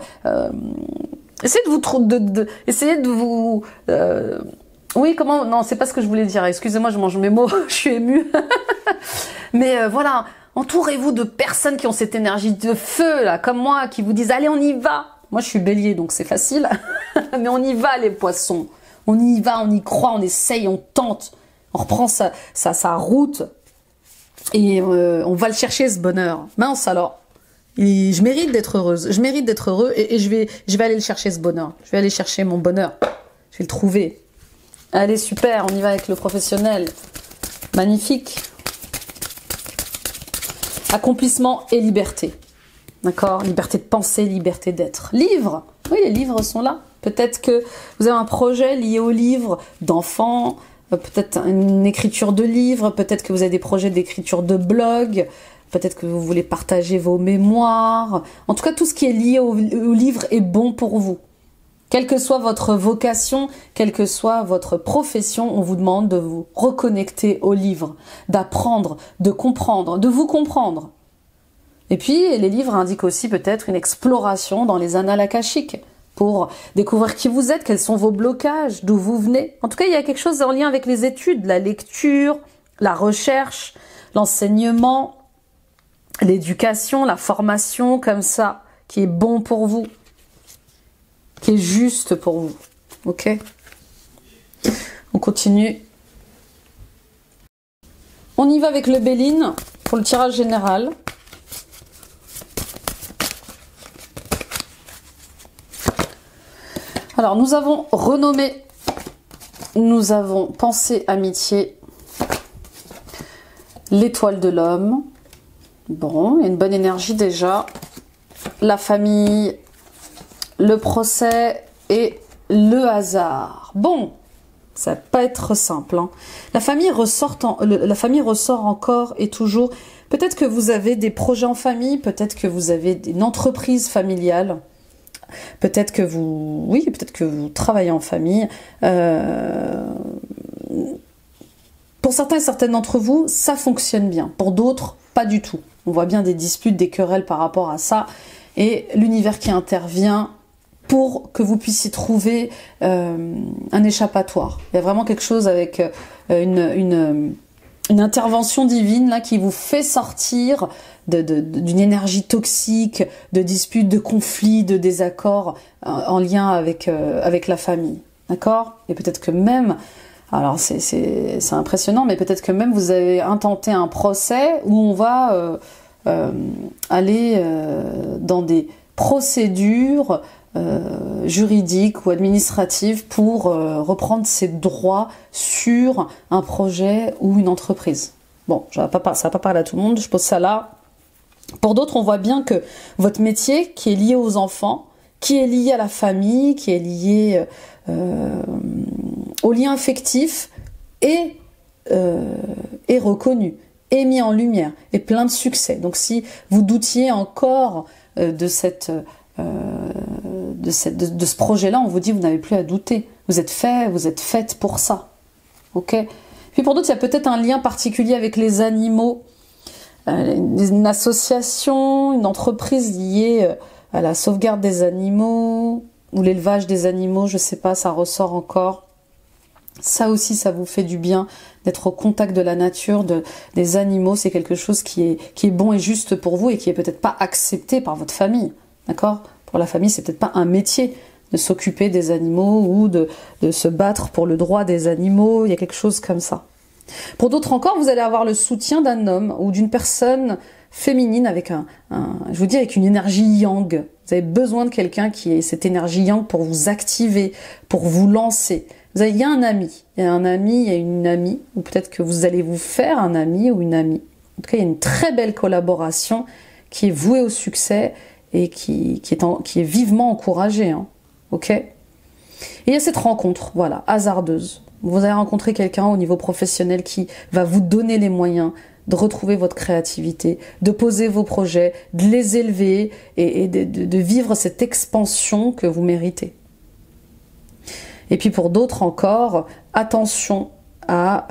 Essayez de vous Oui, comment... Non, c'est pas ce que je voulais dire. Excusez-moi, je mange mes mots, je suis émue. Mais voilà, entourez-vous de personnes qui ont cette énergie de feu, là, comme moi, qui vous disent « Allez, on y va !» Moi, je suis bélier, donc c'est facile. Mais on y va, les poissons. On y va, on y croit, on essaye, on tente. On reprend sa route. Et on va le chercher, ce bonheur. Mince, alors. Et je mérite d'être heureuse. Je mérite d'être heureux et je vais aller le chercher, ce bonheur. Je vais aller chercher mon bonheur. Je vais le trouver. Allez, super, on y va avec le professionnel. Magnifique. Accomplissement et liberté. D'accord? Liberté de penser, liberté d'être. Livres. Oui, les livres sont là. Peut-être que vous avez un projet lié aux livres d'enfants, peut-être une écriture de livres, peut-être que vous avez des projets d'écriture de blog, peut-être que vous voulez partager vos mémoires. En tout cas, tout ce qui est lié au livre est bon pour vous. Quelle que soit votre vocation, quelle que soit votre profession, on vous demande de vous reconnecter au livre, d'apprendre, de comprendre, de vous comprendre. Et puis, les livres indiquent aussi peut-être une exploration dans les annales akashiques pour découvrir qui vous êtes, quels sont vos blocages, d'où vous venez. En tout cas, il y a quelque chose en lien avec les études, la lecture, la recherche, l'enseignement, l'éducation, la formation, comme ça, qui est bon pour vous, qui est juste pour vous. Ok? On continue. On y va avec le Béline pour le tirage général. Alors, nous avons renommé, nous avons pensé amitié, l'étoile de l'homme. Bon, il y a une bonne énergie déjà. La famille, le procès et le hasard. Bon, ça va pas être simple. Hein. La famille ressort encore et toujours. Peut-être que vous avez des projets en famille, peut-être que vous avez une entreprise familiale. Peut-être que vous, oui, peut-être que vous travaillez en famille. Pour certains et certaines d'entre vous, ça fonctionne bien. Pour d'autres, pas du tout. On voit bien des disputes, des querelles par rapport à ça. Et l'univers qui intervient pour que vous puissiez trouver un échappatoire. Il y a vraiment quelque chose avec une intervention divine là qui vous fait sortir d'une énergie toxique, de disputes, de conflits, de désaccords en lien avec la famille. D'accord? Et peut-être que même, alors c'est impressionnant, mais peut-être que même vous avez intenté un procès où on va aller dans des procédures juridiques ou administratives pour reprendre ses droits sur un projet ou une entreprise. Bon, ça va pas parler à tout le monde, je pose ça là. Pour d'autres, on voit bien que votre métier, qui est lié aux enfants, qui est lié à la famille, qui est lié au lien affectif, est reconnu, est mis en lumière, et plein de succès. Donc si vous doutiez encore de ce projet-là, on vous dit vous n'avez plus à douter. Vous êtes fait, vous êtes faite pour ça. Ok? Puis pour d'autres, il y a peut-être un lien particulier avec les animaux, une association, une entreprise liée à la sauvegarde des animaux ou l'élevage des animaux, je sais pas, ça ressort encore. Ça aussi, ça vous fait du bien d'être au contact de la nature, des animaux. C'est quelque chose qui est bon et juste pour vous et qui est peut-être pas accepté par votre famille. D'accord? Pour la famille, c'est peut-être pas un métier de s'occuper des animaux ou de se battre pour le droit des animaux. Il y a quelque chose comme ça. Pour d'autres encore, vous allez avoir le soutien d'un homme ou d'une personne féminine avec je vous dis, avec une énergie yang. Vous avez besoin de quelqu'un qui ait cette énergie yang pour vous activer, pour vous lancer. Il y a un ami, il y a une amie, ou peut-être que vous allez vous faire un ami ou une amie. En tout cas, il y a une très belle collaboration qui est vouée au succès et qui est vivement encouragée. Hein. Ok? Et il y a cette rencontre, voilà, hasardeuse. Vous allez rencontrer quelqu'un au niveau professionnel qui va vous donner les moyens de retrouver votre créativité, de poser vos projets, de les élever et de vivre cette expansion que vous méritez. Et puis pour d'autres encore, attention à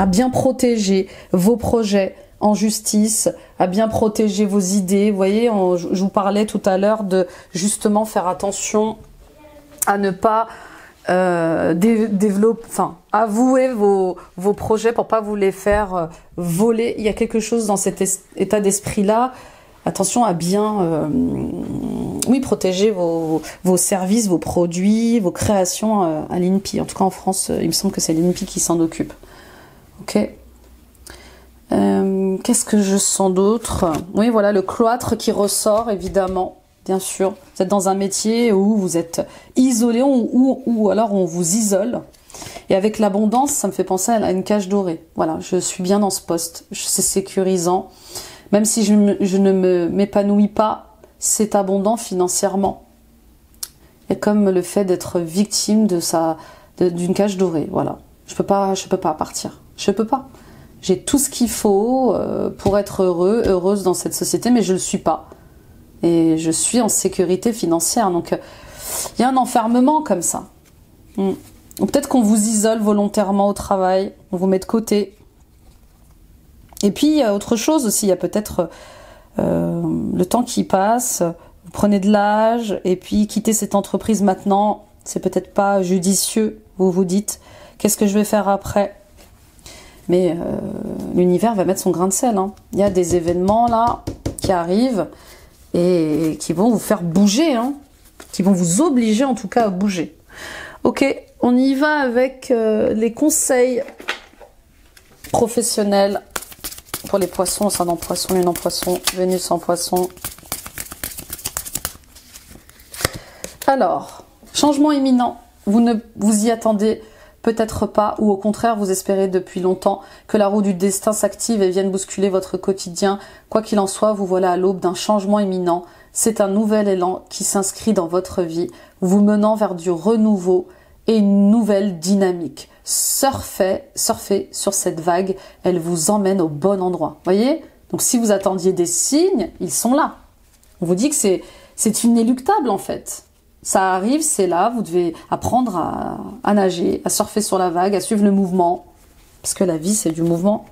bien protéger vos projets en justice, à bien protéger vos idées. Vous voyez, je vous parlais tout à l'heure de justement faire attention à ne pas enfin, avouez vos projets pour pas vous les faire voler. Il y a quelque chose dans cet état d'esprit-là. Attention à bien, oui, protéger vos services, vos produits, vos créations à l'INPI. En tout cas, en France, il me semble que c'est l'INPI qui s'en occupe. Ok. Qu'est-ce que je sens d'autre? Oui, voilà, le cloître qui ressort, évidemment. Bien sûr, vous êtes dans un métier où vous êtes isolé ou alors on vous isole. Et avec l'abondance, ça me fait penser à une cage dorée. Voilà, je suis bien dans ce poste, c'est sécurisant. Même si je ne m'épanouis pas, c'est abondant financièrement. Et comme le fait d'être victime d'une cage dorée, voilà. Je peux pas partir. Je peux pas. J'ai tout ce qu'il faut pour être heureuse dans cette société, mais je le suis pas. Et je suis en sécurité financière. Donc, il y a un enfermement comme ça. Ou peut-être qu'on vous isole volontairement au travail, on vous met de côté. Et puis, il y a autre chose aussi. Il y a peut-être le temps qui passe, vous prenez de l'âge, et puis quitter cette entreprise maintenant, c'est peut-être pas judicieux. Vous vous dites, qu'est-ce que je vais faire après? Mais l'univers va mettre son grain de sel. Hein. Il y a des événements là qui arrivent et qui vont vous faire bouger, hein, qui vont vous obliger en tout cas à bouger. Ok, on y va avec les conseils professionnels pour les poissons, ascendant poisson, lune en poisson, Vénus en poisson. Alors, changement imminent, vous ne vous y attendez peut-être pas, ou au contraire, vous espérez depuis longtemps que la roue du destin s'active et vienne bousculer votre quotidien. Quoi qu'il en soit, vous voilà à l'aube d'un changement imminent. C'est un nouvel élan qui s'inscrit dans votre vie, vous menant vers du renouveau et une nouvelle dynamique. Surfez sur cette vague, elle vous emmène au bon endroit. Voyez? Donc si vous attendiez des signes, ils sont là. On vous dit que c'est inéluctable en fait. Ça arrive, c'est là, vous devez apprendre à nager, à surfer sur la vague, à suivre le mouvement. Parce que la vie, c'est du mouvement.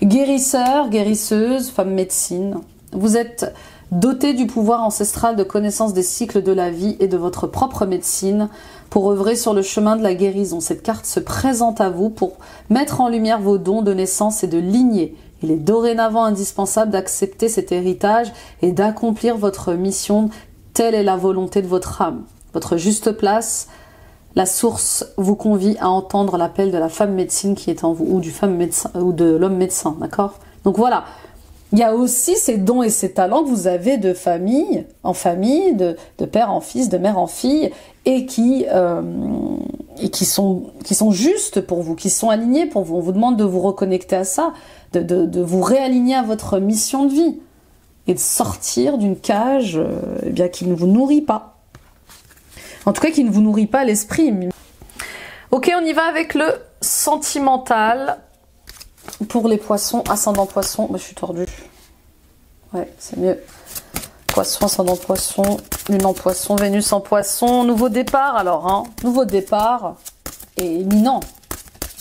Guérisseur, guérisseuse, femme médecine. Vous êtes doté du pouvoir ancestral de connaissance des cycles de la vie et de votre propre médecine pour œuvrer sur le chemin de la guérison. Cette carte se présente à vous pour mettre en lumière vos dons de naissance et de lignée. Il est dorénavant indispensable d'accepter cet héritage et d'accomplir votre mission. Telle est la volonté de votre âme. Votre juste place, la source vous convie à entendre l'appel de la femme médecine qui est en vous, ou du femme médecin, ou de l'homme médecin, d'accord? Donc voilà, il y a aussi ces dons et ces talents que vous avez de famille en famille, de père en fils, de mère en fille, et qui sont justes pour vous, qui sont alignés pour vous. On vous demande de vous reconnecter à ça, de vous réaligner à votre mission de vie. Et de sortir d'une cage eh bien, qui ne vous nourrit pas. En tout cas, qui ne vous nourrit pas l'esprit. Ok, on y va avec le sentimental. Pour les poissons, ascendant poisson. Je suis tordue. Ouais, c'est mieux. Poisson, ascendant poisson, lune en poisson, Vénus en poisson. Nouveau départ alors. Hein. Nouveau départ. Et imminent.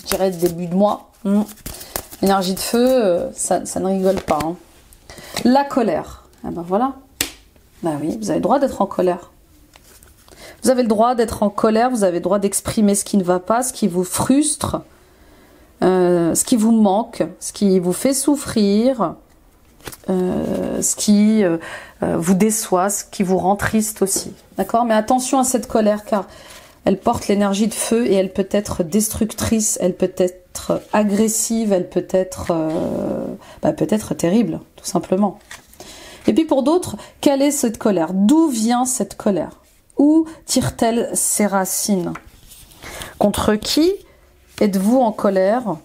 Je dirais début de mois. Énergie de feu, ça ne rigole pas. Hein. La colère. Ah ben voilà. Ben oui, vous avez le droit d'être en colère. Vous avez le droit d'être en colère, vous avez le droit d'exprimer ce qui ne va pas, ce qui vous frustre, ce qui vous manque, ce qui vous fait souffrir, ce qui vous déçoit, ce qui vous rend triste aussi. D'accord? Mais attention à cette colère car elle porte l'énergie de feu et elle peut être destructrice, elle peut être agressive, elle peut être terrible, tout simplement. Et puis pour d'autres, quelle est cette colère? D'où vient cette colère? Où tire-t-elle ses racines? Contre qui êtes-vous en colère?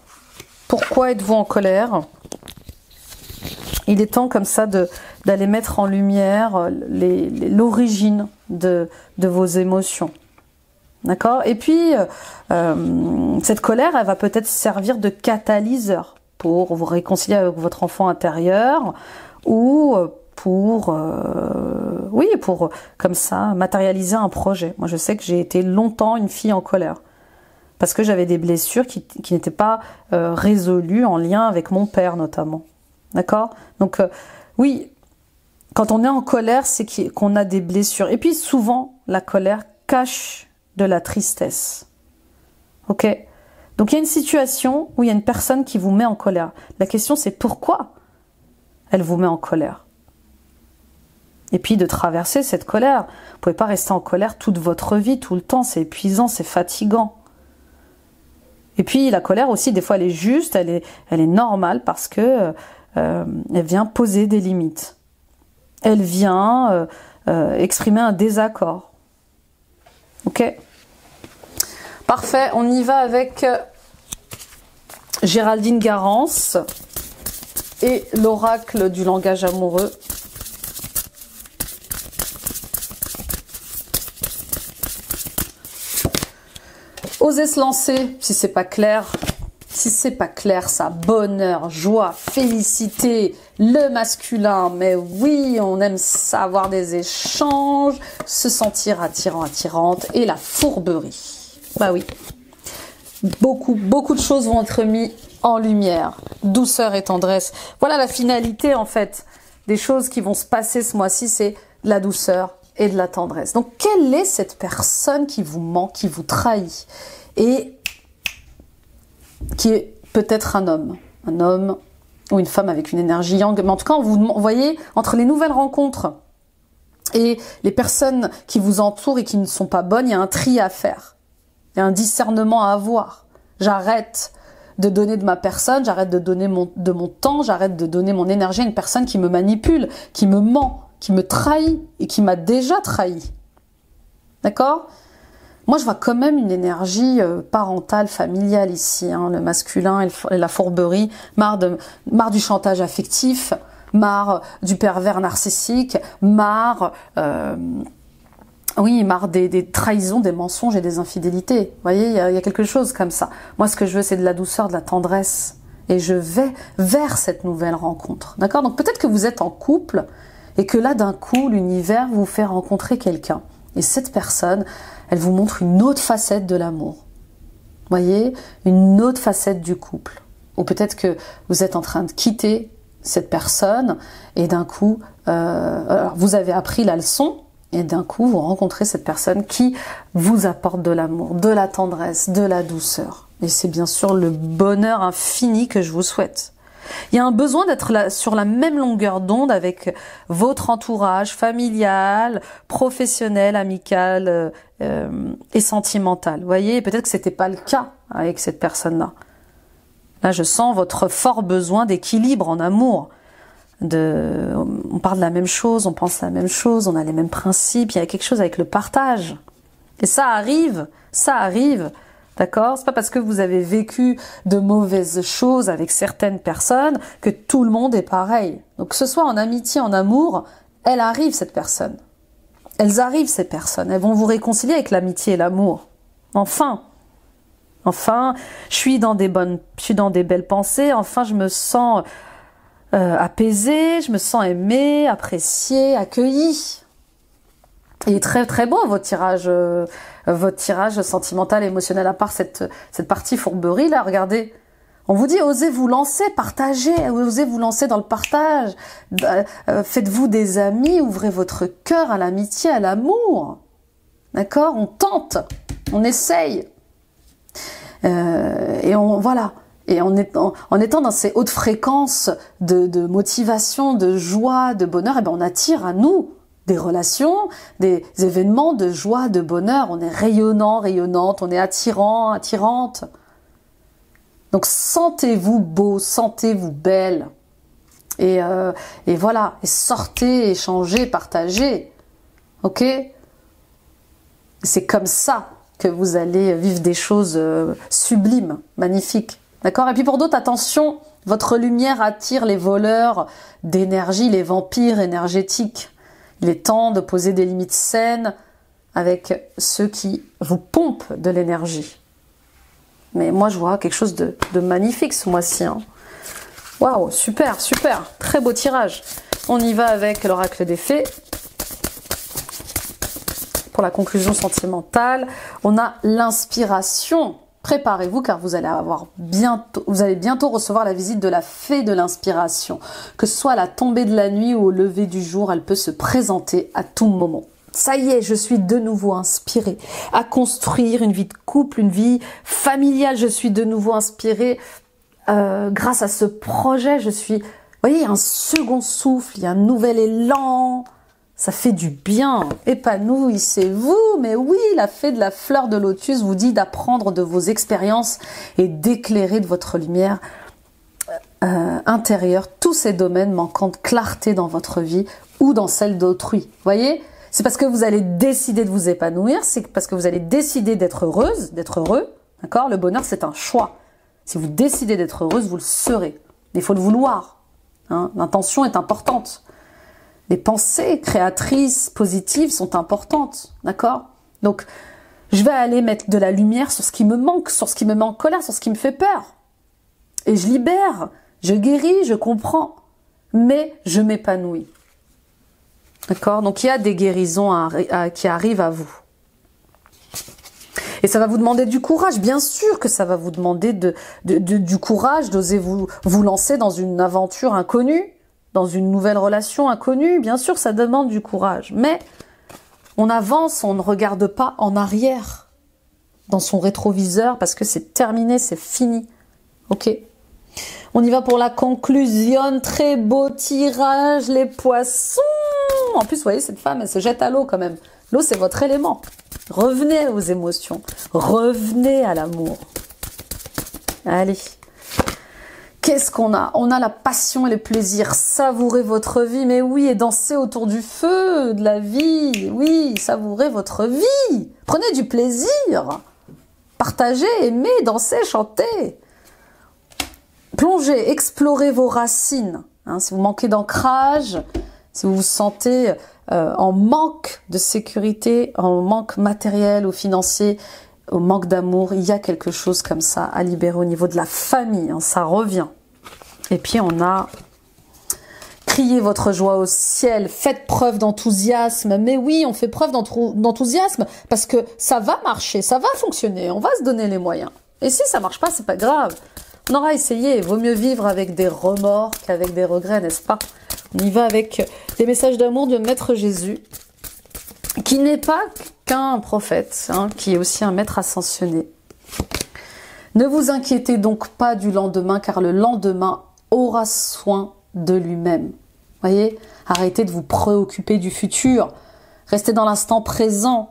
Pourquoi êtes-vous en colère? Il est temps comme ça d'aller mettre en lumière l'origine de vos émotions. D'accord? Et puis, cette colère, elle va peut-être servir de catalyseur pour vous réconcilier avec votre enfant intérieur ou pour comme ça, matérialiser un projet. Moi, je sais que j'ai été longtemps une fille en colère parce que j'avais des blessures qui n'étaient pas résolues en lien avec mon père, notamment. D'accord? Donc, oui, quand on est en colère, c'est qu'on a des blessures. Et puis, souvent, la colère cache de la tristesse. Ok? Donc il y a une situation où il y a une personne qui vous met en colère. La question c'est pourquoi elle vous met en colère? Et puis de traverser cette colère. Vous ne pouvez pas rester en colère toute votre vie, tout le temps. C'est épuisant, c'est fatigant. Et puis la colère aussi, des fois elle est juste, elle est normale parce que elle vient poser des limites. Elle vient exprimer un désaccord. Ok? Parfait, on y va avec Géraldine Garance et l'oracle du langage amoureux. Osez se lancer si c'est pas clair. Si c'est pas clair, ça, bonheur, joie, félicité, le masculin. Mais oui, on aime ça, avoir des échanges, se sentir attirant, attirante et la fourberie. Bah oui. Beaucoup de choses vont être mises en lumière. Douceur et tendresse. Voilà la finalité, en fait, des choses qui vont se passer ce mois-ci, c'est de la douceur et de la tendresse. Donc, quelle est cette personne qui vous ment, qui vous trahit et qui est peut-être un homme ou une femme avec une énergie yang. Mais en tout cas, vous voyez, entre les nouvelles rencontres et les personnes qui vous entourent et qui ne sont pas bonnes, il y a un tri à faire. Il y a un discernement à avoir. J'arrête de donner de ma personne, j'arrête de donner de mon temps, j'arrête de donner mon énergie à une personne qui me manipule, qui me ment, qui me trahit et qui m'a déjà trahi. D'accord ? Moi, je vois quand même une énergie parentale, familiale ici, hein, le masculin et la fourberie, marre du chantage affectif, marre du pervers narcissique, marre des trahisons, des mensonges et des infidélités. Vous voyez, il y a quelque chose comme ça. Moi, ce que je veux, c'est de la douceur, de la tendresse. Et je vais vers cette nouvelle rencontre. D'accord ? Donc peut-être que vous êtes en couple et que là, d'un coup, l'univers vous fait rencontrer quelqu'un. Et cette personne, elle vous montre une autre facette de l'amour. Vous voyez, une autre facette du couple. Ou peut-être que vous êtes en train de quitter cette personne et d'un coup, alors vous avez appris la leçon et d'un coup, vous rencontrez cette personne qui vous apporte de l'amour, de la tendresse, de la douceur. Et c'est bien sûr le bonheur infini que je vous souhaite. Il y a un besoin d'être sur la même longueur d'onde avec votre entourage familial, professionnel, amical et sentimental. Vous voyez, peut-être que c'était pas le cas avec cette personne-là. Là, je sens votre fort besoin d'équilibre en amour. On parle de la même chose, on pense la même chose, on a les mêmes principes. Il y a quelque chose avec le partage. Et ça arrive. D'accord? C'est pas parce que vous avez vécu de mauvaises choses avec certaines personnes que tout le monde est pareil. Donc que ce soit en amitié, en amour, elle arrive cette personne. Elles arrivent ces personnes. Elles vont vous réconcilier avec l'amitié et l'amour. Enfin, je suis dans des belles pensées. Enfin, je me sens apaisée, je me sens aimée, appréciée, accueillie. Il est très très beau votre tirage sentimental, émotionnel, à part cette partie fourberie là, regardez. On vous dit, osez vous lancer, partagez, osez vous lancer dans le partage. Faites-vous des amis, ouvrez votre cœur à l'amitié, à l'amour. D'accord? On tente, on essaye. Et voilà. Et en étant dans ces hautes fréquences de motivation, de joie, de bonheur, eh ben on attire à nous des relations, des événements de joie, de bonheur. On est rayonnant, rayonnante, on est attirant, attirante. Donc sentez-vous beau, sentez-vous belle. Et voilà, et sortez, échangez, partagez. Ok? C'est comme ça que vous allez vivre des choses sublimes, magnifiques. D'accord? Et puis pour d'autres, attention, votre lumière attire les voleurs d'énergie, les vampires énergétiques. Il est temps de poser des limites saines avec ceux qui vous pompent de l'énergie. Mais moi, je vois quelque chose de magnifique ce mois-ci. Hein. Waouh, super, super. Très beau tirage. On y va avec l'oracle des fées. Pour la conclusion sentimentale, on a l'inspiration. Préparez-vous car vous allez bientôt recevoir la visite de la fée de l'inspiration. Que ce soit à la tombée de la nuit ou au lever du jour, elle peut se présenter à tout moment. Ça y est, je suis de nouveau inspirée à construire une vie de couple, une vie familiale. Je suis de nouveau inspirée grâce à ce projet. Je suis, vous voyez, il y a un second souffle, il y a un nouvel élan. Ça fait du bien. Épanouissez-vous. Mais oui, la fée de la fleur de lotus vous dit d'apprendre de vos expériences et d'éclairer de votre lumière intérieure tous ces domaines manquant de clarté dans votre vie ou dans celle d'autrui. Voyez, c'est parce que vous allez décider de vous épanouir, c'est parce que vous allez décider d'être heureuse, d'être heureux. D'accord? Le bonheur, c'est un choix. Si vous décidez d'être heureuse, vous le serez. Il faut le vouloir. Hein? L'intention est importante. Les pensées créatrices, positives sont importantes. D'accord? Donc, je vais aller mettre de la lumière sur ce qui me manque, sur ce qui me met en colère, sur ce qui me fait peur. Et je libère, je guéris, je comprends. Mais je m'épanouis. D'accord? Donc, il y a des guérisons qui arrivent à vous. Et ça va vous demander du courage. Bien sûr que ça va vous demander du courage d'oser vous lancer dans une aventure inconnue, dans une nouvelle relation inconnue. Bien sûr, ça demande du courage. Mais on avance, on ne regarde pas en arrière dans son rétroviseur parce que c'est terminé, c'est fini. Ok? On y va pour la conclusion. Très beau tirage, les poissons. En plus, vous voyez, cette femme, elle se jette à l'eau quand même. L'eau, c'est votre élément. Revenez aux émotions. Revenez à l'amour. Allez. Qu'est-ce qu'on a? On a la passion et le plaisir. Savourez votre vie. Mais oui, et dansez autour du feu de la vie. Oui, savourez votre vie. Prenez du plaisir. Partagez, aimez, dansez, chantez. Plongez, explorez vos racines. Hein, si vous manquez d'ancrage, si vous vous sentez en manque de sécurité, en manque matériel ou financier, au manque d'amour, il y a quelque chose comme ça à libérer au niveau de la famille. Hein, ça revient. Et puis on a crié votre joie au ciel, faites preuve d'enthousiasme. Mais oui, on fait preuve d'enthousiasme parce que ça va marcher, ça va fonctionner, on va se donner les moyens. Et si ça marche pas, c'est pas grave. On aura essayé. Vaut mieux vivre avec des remords qu'avec des regrets, n'est-ce pas? On y va avec des messages d'amour de Maître Jésus, qui n'est pas qu'un prophète, hein, qui est aussi un maître ascensionné. Ne vous inquiétez donc pas du lendemain, car le lendemain aura soin de lui-même. Voyez, arrêtez de vous préoccuper du futur. Restez dans l'instant présent.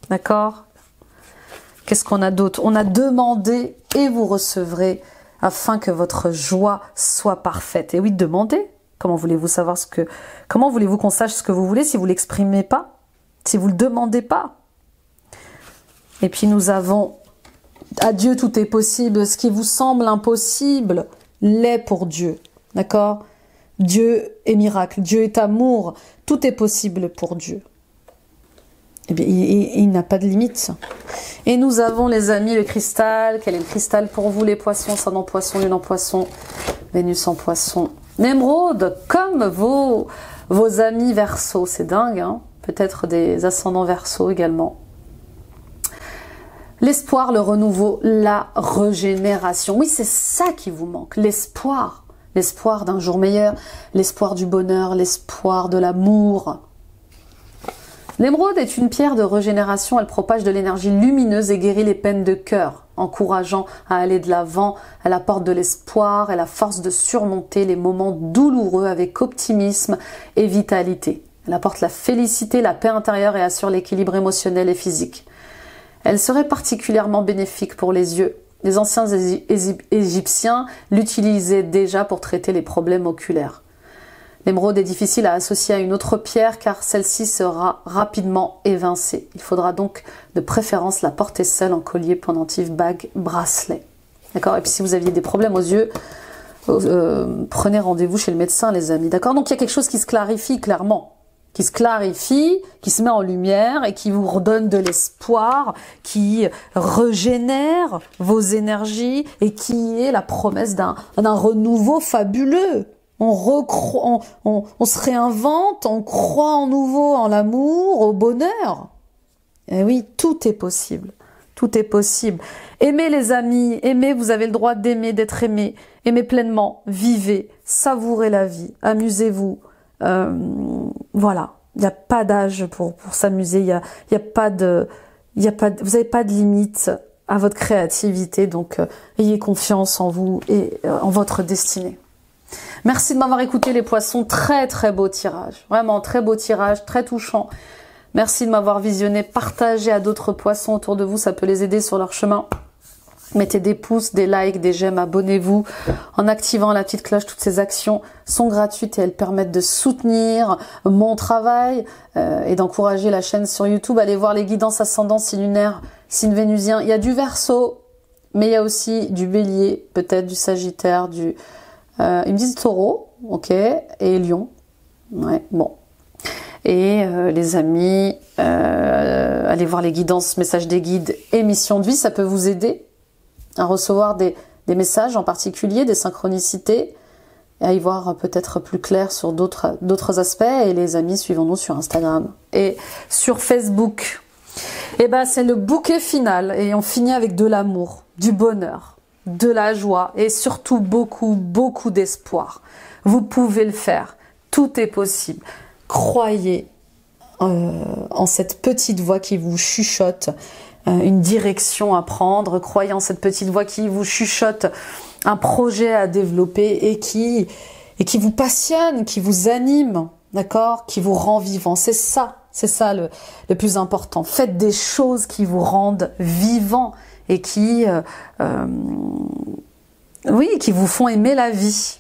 D'accord? Qu'est-ce qu'on a d'autre? On a demandé et vous recevrez afin que votre joie soit parfaite. Et oui, demandez. Comment voulez-vous savoir comment voulez-vous qu'on sache ce que vous voulez si vous l'exprimez pas? Si vous le demandez pas? Et puis nous avons à Dieu tout est possible. Ce qui vous semble impossible l'est pour Dieu. D'accord? Dieu est miracle. Dieu est amour. Tout est possible pour Dieu. Eh bien, il n'a pas de limite. Et nous avons, les amis, le cristal. Quel est le cristal pour vous, les poissons? Ascendant en poisson, lune en poisson, Vénus en poisson. L'émeraude, comme vos amis Verseau. C'est dingue, hein? Peut-être des ascendants Verseau également. L'espoir, le renouveau, la régénération. Oui, c'est ça qui vous manque, l'espoir. L'espoir d'un jour meilleur, l'espoir du bonheur, l'espoir de l'amour. L'émeraude est une pierre de régénération, elle propage de l'énergie lumineuse et guérit les peines de cœur, encourageant à aller de l'avant, elle apporte de l'espoir et la force de surmonter les moments douloureux avec optimisme et vitalité. Elle apporte la félicité, la paix intérieure et assure l'équilibre émotionnel et physique. Elle serait particulièrement bénéfique pour les yeux. Les anciens Égyptiens l'utilisaient déjà pour traiter les problèmes oculaires. L'émeraude est difficile à associer à une autre pierre car celle-ci sera rapidement évincée. Il faudra donc de préférence la porter seule en collier, pendentif, bague, bracelet. D'accord? Et puis si vous aviez des problèmes aux yeux, prenez rendez-vous chez le médecin, les amis. D'accord? Donc il y a quelque chose qui se clarifie clairement. Qui se clarifie, qui se met en lumière et qui vous redonne de l'espoir, qui régénère vos énergies et qui est la promesse d'un renouveau fabuleux. On se réinvente, on croit en nouveau en l'amour, au bonheur. Et oui, tout est possible. Tout est possible. Aimez les amis, aimez, vous avez le droit d'aimer, d'être aimé. Aimez pleinement, vivez, savourez la vie, amusez-vous. Voilà, Il n'y a pas d'âge pour s'amuser. Il y a pas de, vous n'avez pas de limite à votre créativité. Donc, ayez confiance en vous et en votre destinée. Merci de m'avoir écouté les poissons. Très très beau tirage. Vraiment très beau tirage, très touchant. Merci de m'avoir visionné. Partagez à d'autres poissons autour de vous. Ça peut les aider sur leur chemin. Mettez des pouces, des likes, des j'aime, abonnez-vous en activant la petite cloche. Toutes ces actions sont gratuites et elles permettent de soutenir mon travail et d'encourager la chaîne sur YouTube. Allez voir les guidances ascendants, signe lunaire, signe vénusien. Il y a du Verseau, mais il y a aussi du Bélier, peut-être du Sagittaire, ils me disent Taureau, ok, et Lion. Ouais, bon. Et les amis, allez voir les guidances, messages des guides et missions de vie, ça peut vous aider à recevoir des messages en particulier, des synchronicités, et à y voir peut-être plus clair sur d'autres aspects. Et les amis, suivons-nous sur Instagram et sur Facebook. Et ben c'est le bouquet final, et on finit avec de l'amour, du bonheur, de la joie, et surtout beaucoup, beaucoup d'espoir. Vous pouvez le faire, tout est possible. Croyez en cette petite voix qui vous chuchote une direction à prendre, croyez en cette petite voix qui vous chuchote un projet à développer et qui vous passionne, qui vous anime, d'accord, qui vous rend vivant. C'est ça le plus important. Faites des choses qui vous rendent vivant et qui vous font aimer la vie.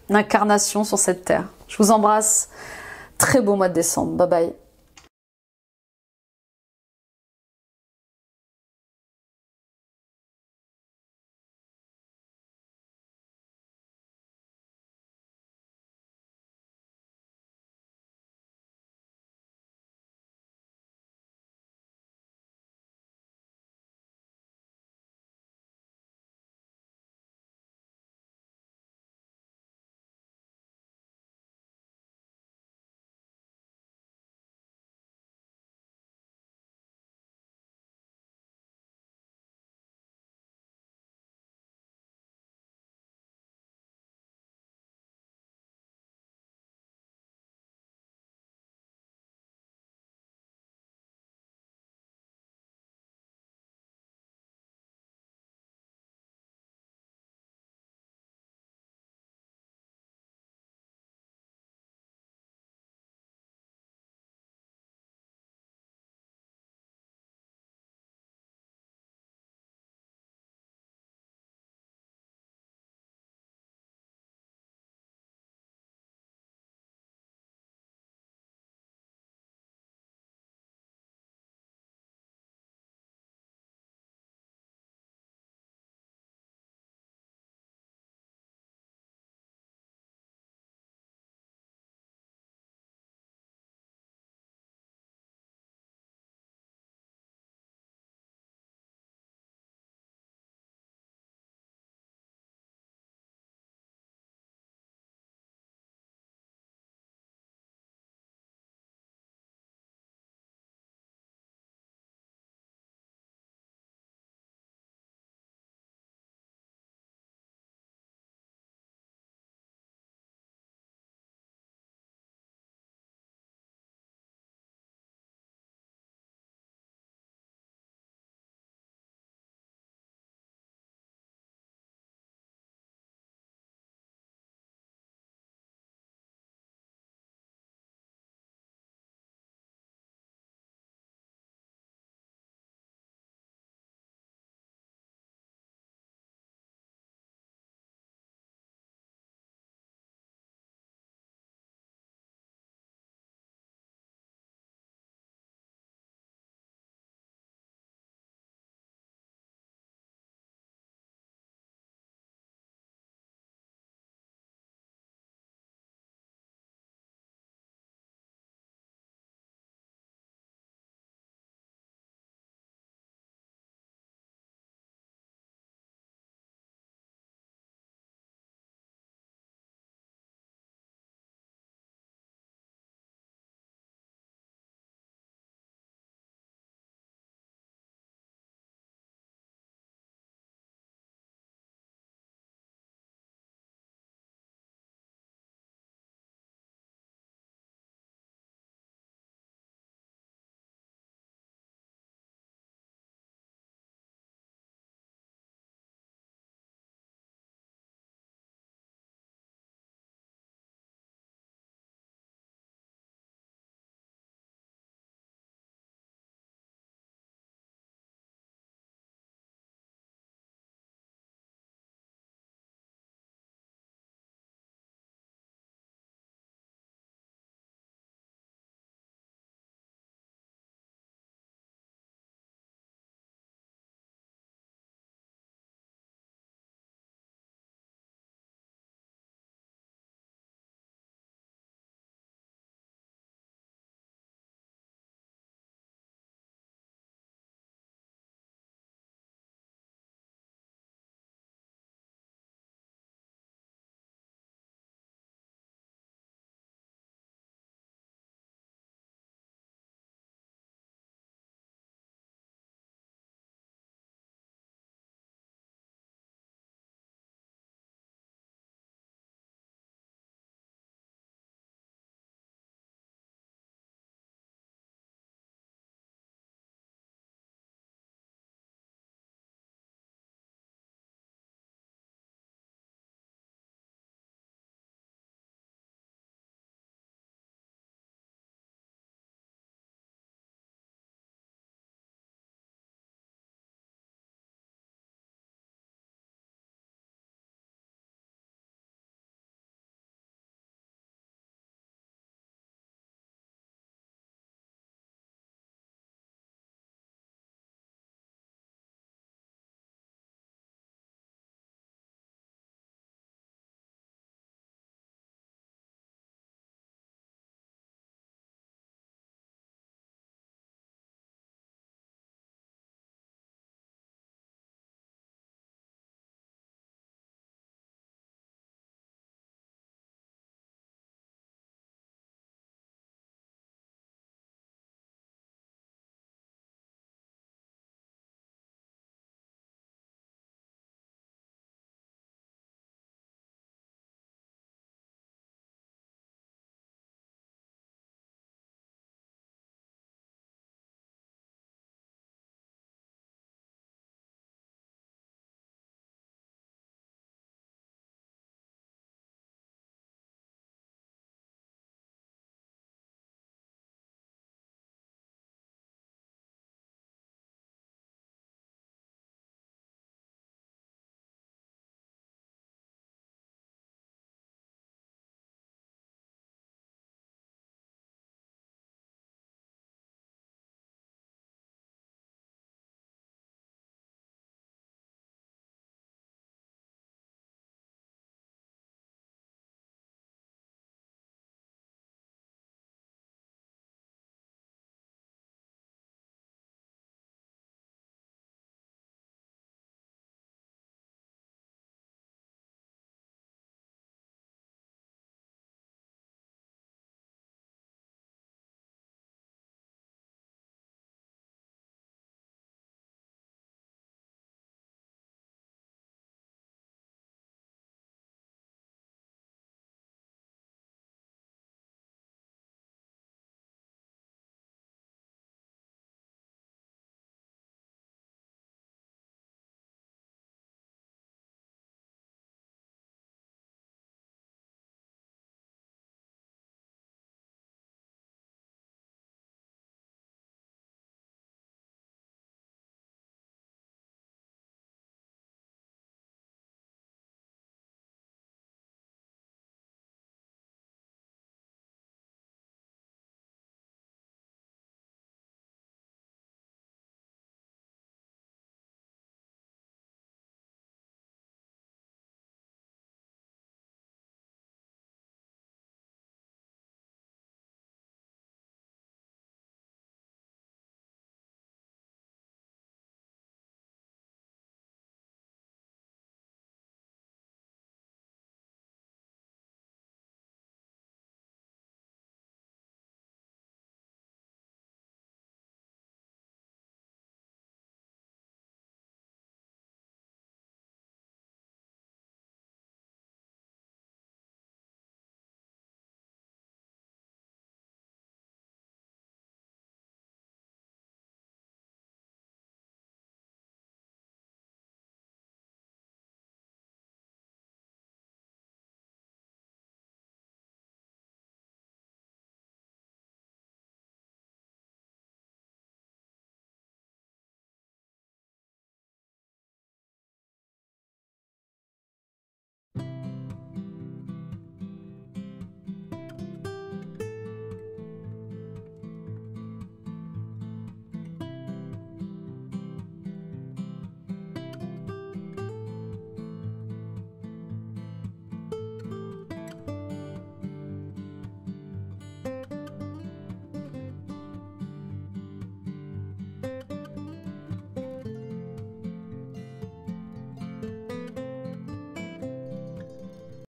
L'incarnation sur cette terre. Je vous embrasse. Très beau mois de décembre. Bye bye.